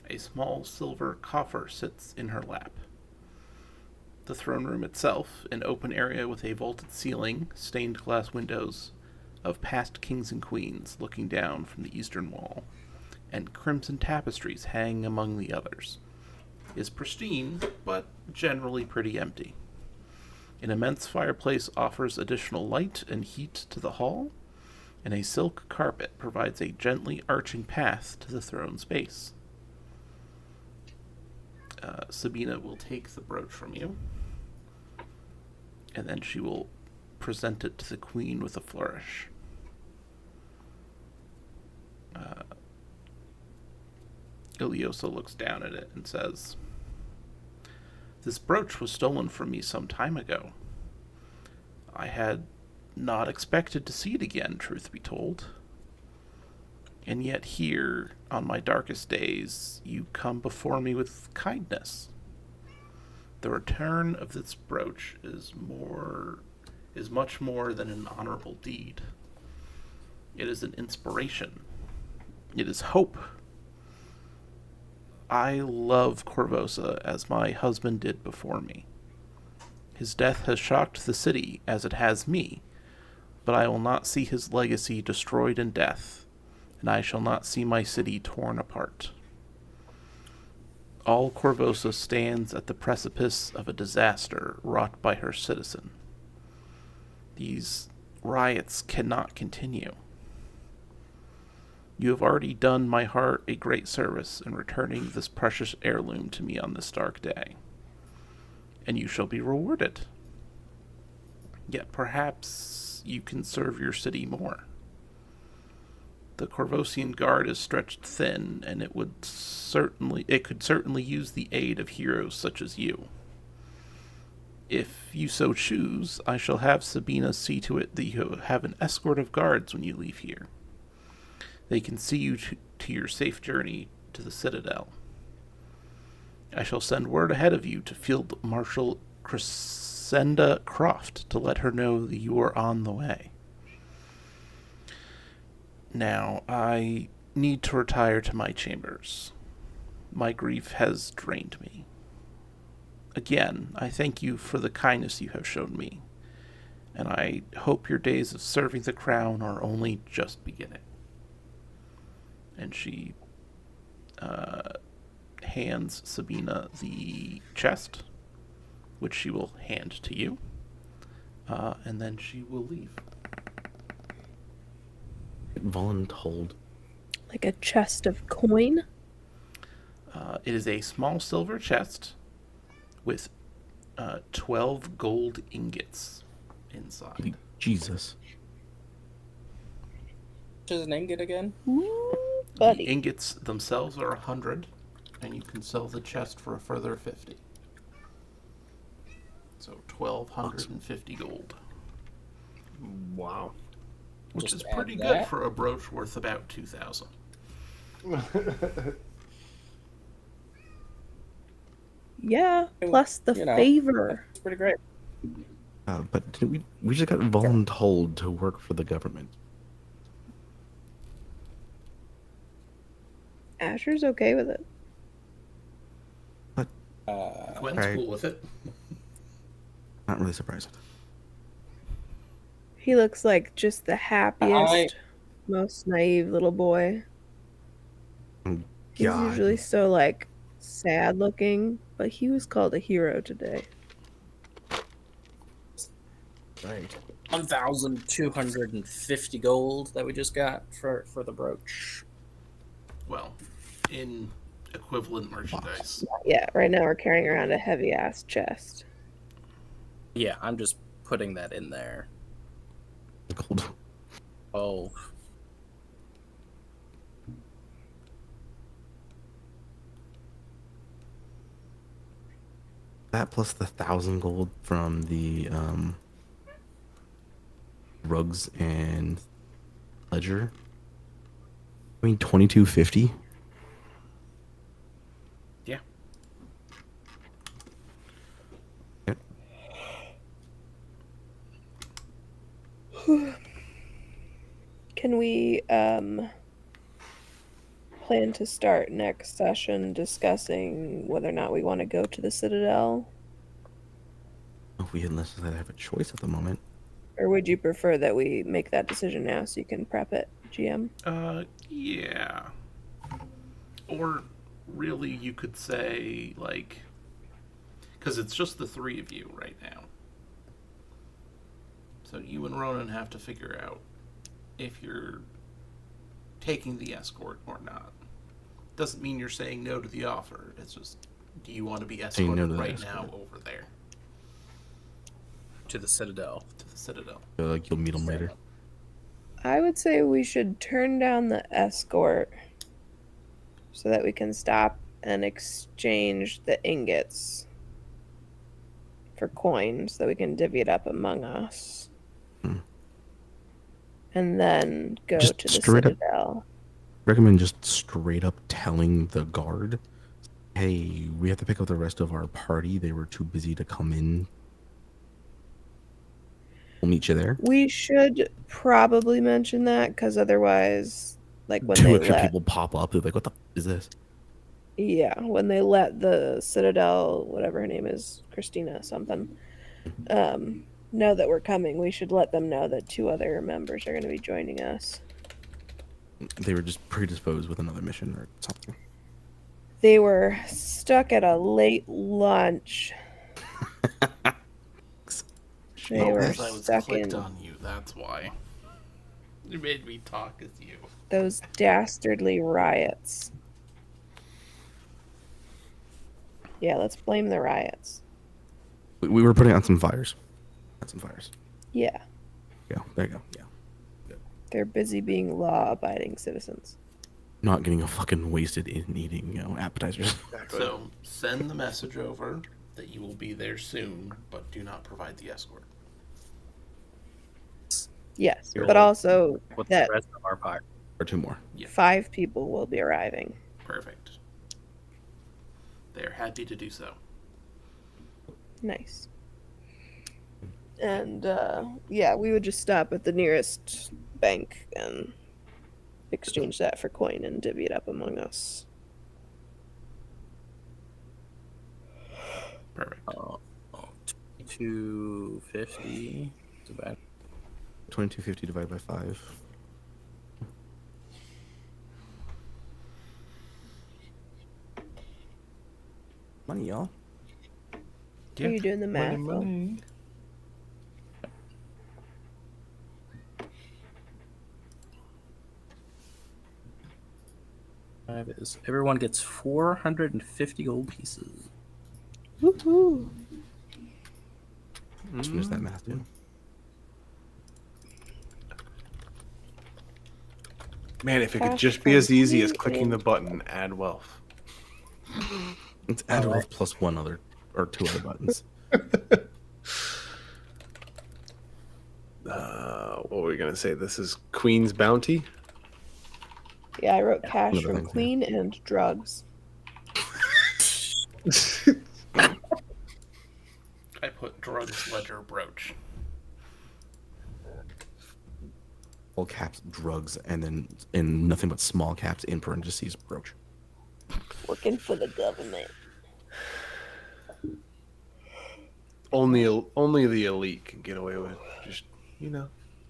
A small silver coffer sits in her lap. The throne room itself, an open area with a vaulted ceiling, stained glass windows of past kings and queens looking down from the eastern wall, and crimson tapestries hanging among the others, is pristine, but generally pretty empty. An immense fireplace offers additional light and heat to the hall, and a silk carpet provides a gently arching path to the throne's base. Sabina will take the brooch from you, and then she will present it to the queen with a flourish. Iliosa looks down at it and says, "This brooch was stolen from me some time ago. I had not expected to see it again, truth be told. And yet here, on my darkest days, you come before me with kindness. The return of this brooch is much more than an honorable deed. It is an inspiration. It is hope. I love Corvosa as my husband did before me. His death has shocked the city as it has me, but I will not see his legacy destroyed in death, and I shall not see my city torn apart. All Corvosa stands at the precipice of a disaster wrought by her citizen. These riots cannot continue. You have already done my heart a great service in returning this precious heirloom to me on this dark day, and you shall be rewarded. Yet perhaps you can serve your city more. The Corvosian Guard is stretched thin, and it could certainly use the aid of heroes such as you. If you so choose, I shall have Sabina see to it that you have an escort of guards when you leave here. They can see you to your safe journey to the Citadel. I shall send word ahead of you to Field Marshal Crescenda Croft to let her know that you are on the way. Now, I need to retire to my chambers. My grief has drained me. Again, I thank you for the kindness you have shown me, and I hope your days of serving the crown are only just beginning." And she hands Sabina the chest, which she will hand to you, and then she will leave. Voluntold. Like a chest of coin? It is a small silver chest with 12 gold ingots inside. Jesus. What's his name get again? The Buddy. ingots themselves are 100, and you can sell the chest for a further 50. So 1,250 gold, Wow. which Just is add pretty good that. for a brooch worth about 2,000. Yeah, plus the You know. favor. It's pretty great. But we just got voluntold to work for the government. Asher's okay with it. Gwen's Right. cool with it. Not really surprised. He looks like just the happiest, most naive little boy. He's God. usually so like sad looking, but he was called a hero today. Right. 1,250 gold that we just got for the brooch. Well, in equivalent merchandise. Yeah, right now we're carrying around a heavy ass chest. Yeah, I'm just putting that in there. Gold. Oh, That plus the 1,000 gold from the rugs and ledger. I mean 2250. Yeah. Yep. Can we plan to start next session discussing whether or not we want to go to the Citadel? If we unless I have a choice at the moment. Or would you prefer that we make that decision now so you can prep it, GM? Yeah. Or really, you could say, like, because it's just the three of you right now. So you and Ronan have to figure out if you're taking the escort or not. Doesn't mean you're saying no to the offer. It's just, do you want to be Saying no escorted to the right now escort. over there to the Citadel. to the Citadel? Like you'll meet them later. I would say we should turn down the escort so that we can stop and exchange the ingots for coins so that we can divvy it up among us. And then go Just to the straight up- Citadel. Recommend just straight up telling the guard, hey, we have to pick up the rest of our party. They were too busy to come in. We'll meet you there. We should probably mention that because otherwise, like when Two they extra let people pop up. They're like, what the is this? when they let the Citadel, whatever her name is, Christina something, know that we're coming, we should let them know that 2 other members are going to be joining us. They were just predisposed with another mission or something. They were stuck at a late lunch. They were Because I was stuck clicked in on you, that's why. You made me talk as you. those dastardly riots. Yeah, let's blame the riots. We were putting out some fires. Yeah, Yeah, there you go. Yeah. they're busy being law-abiding citizens. Not getting fucking wasted in eating, appetizers. Exactly. So send the message over that you will be there soon, but do not provide the escort. Yes, You're but like- also What's that the rest of our part? Or 2 more. 5 people will be arriving. Perfect. They're happy to do so. Nice. And yeah, we would just stop at the nearest bank and exchange that for coin and divvy it up among us. Perfect. 250 divided. 2250 divided by 5. Money, y'all. Are you doing the math? Will? Money. Is everyone gets 450 gold pieces. Woohoo! Just finish that math, dude. Man, if it could Cash just be as easy as currency clicking the and button, add wealth. It's add All right. wealth plus one other or two other buttons. What were we gonna say? This is Queen's Bounty. yeah, I wrote cash Another from thing, too. Queen and drugs. I put drugs ledger brooch. All caps drugs, and then in nothing but small caps in parentheses brooch. Working for the government. Only the elite can get away with just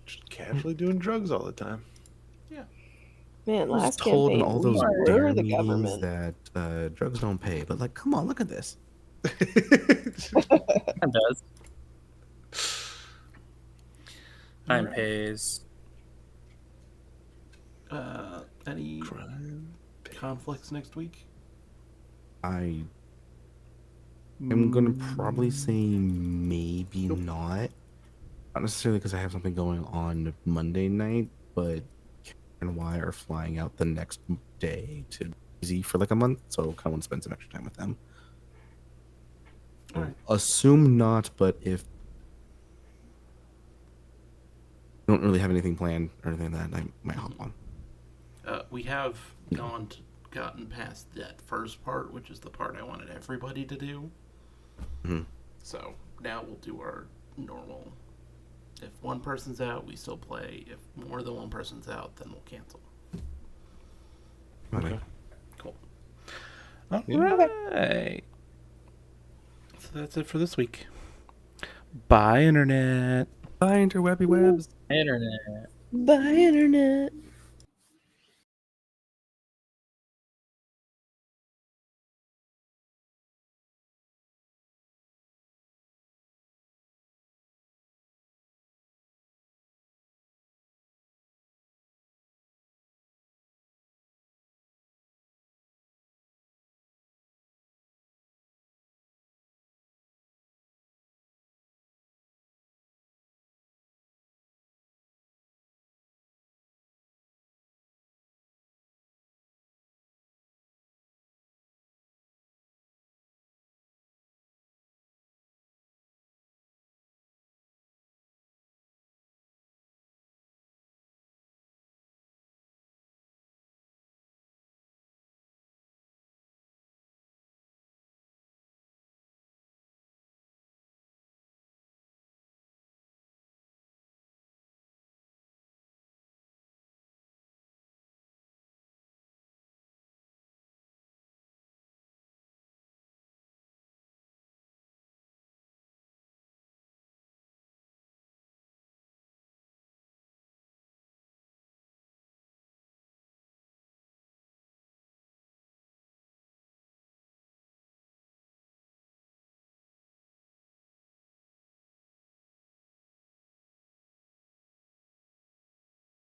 just casually doing drugs all the time. Man, I was last told in campaign all we those were dare the meetings government. that drugs don't pay, but like, come on, look at this. Time does. Time Alright. pays. Any Crime. conflicts next week? I am gonna probably say maybe Nope. not. Not necessarily because I have something going on Monday night, but Karen and Y are flying out the next day to Z for like a month, so kind of want to spend some extra time with them. Alright. Assume not, but if you don't really have anything planned or anything like that, I might hop on. We have gotten past that first part, which is the part I wanted everybody to do. Mhm. So now we'll do our normal. If one person's out, we still play. If more than one person's out, then we'll cancel. Okay. Cool. All Yeah. right. So that's it for this week. Bye, Internet. Bye, interwebby webs. Internet. Bye, internet.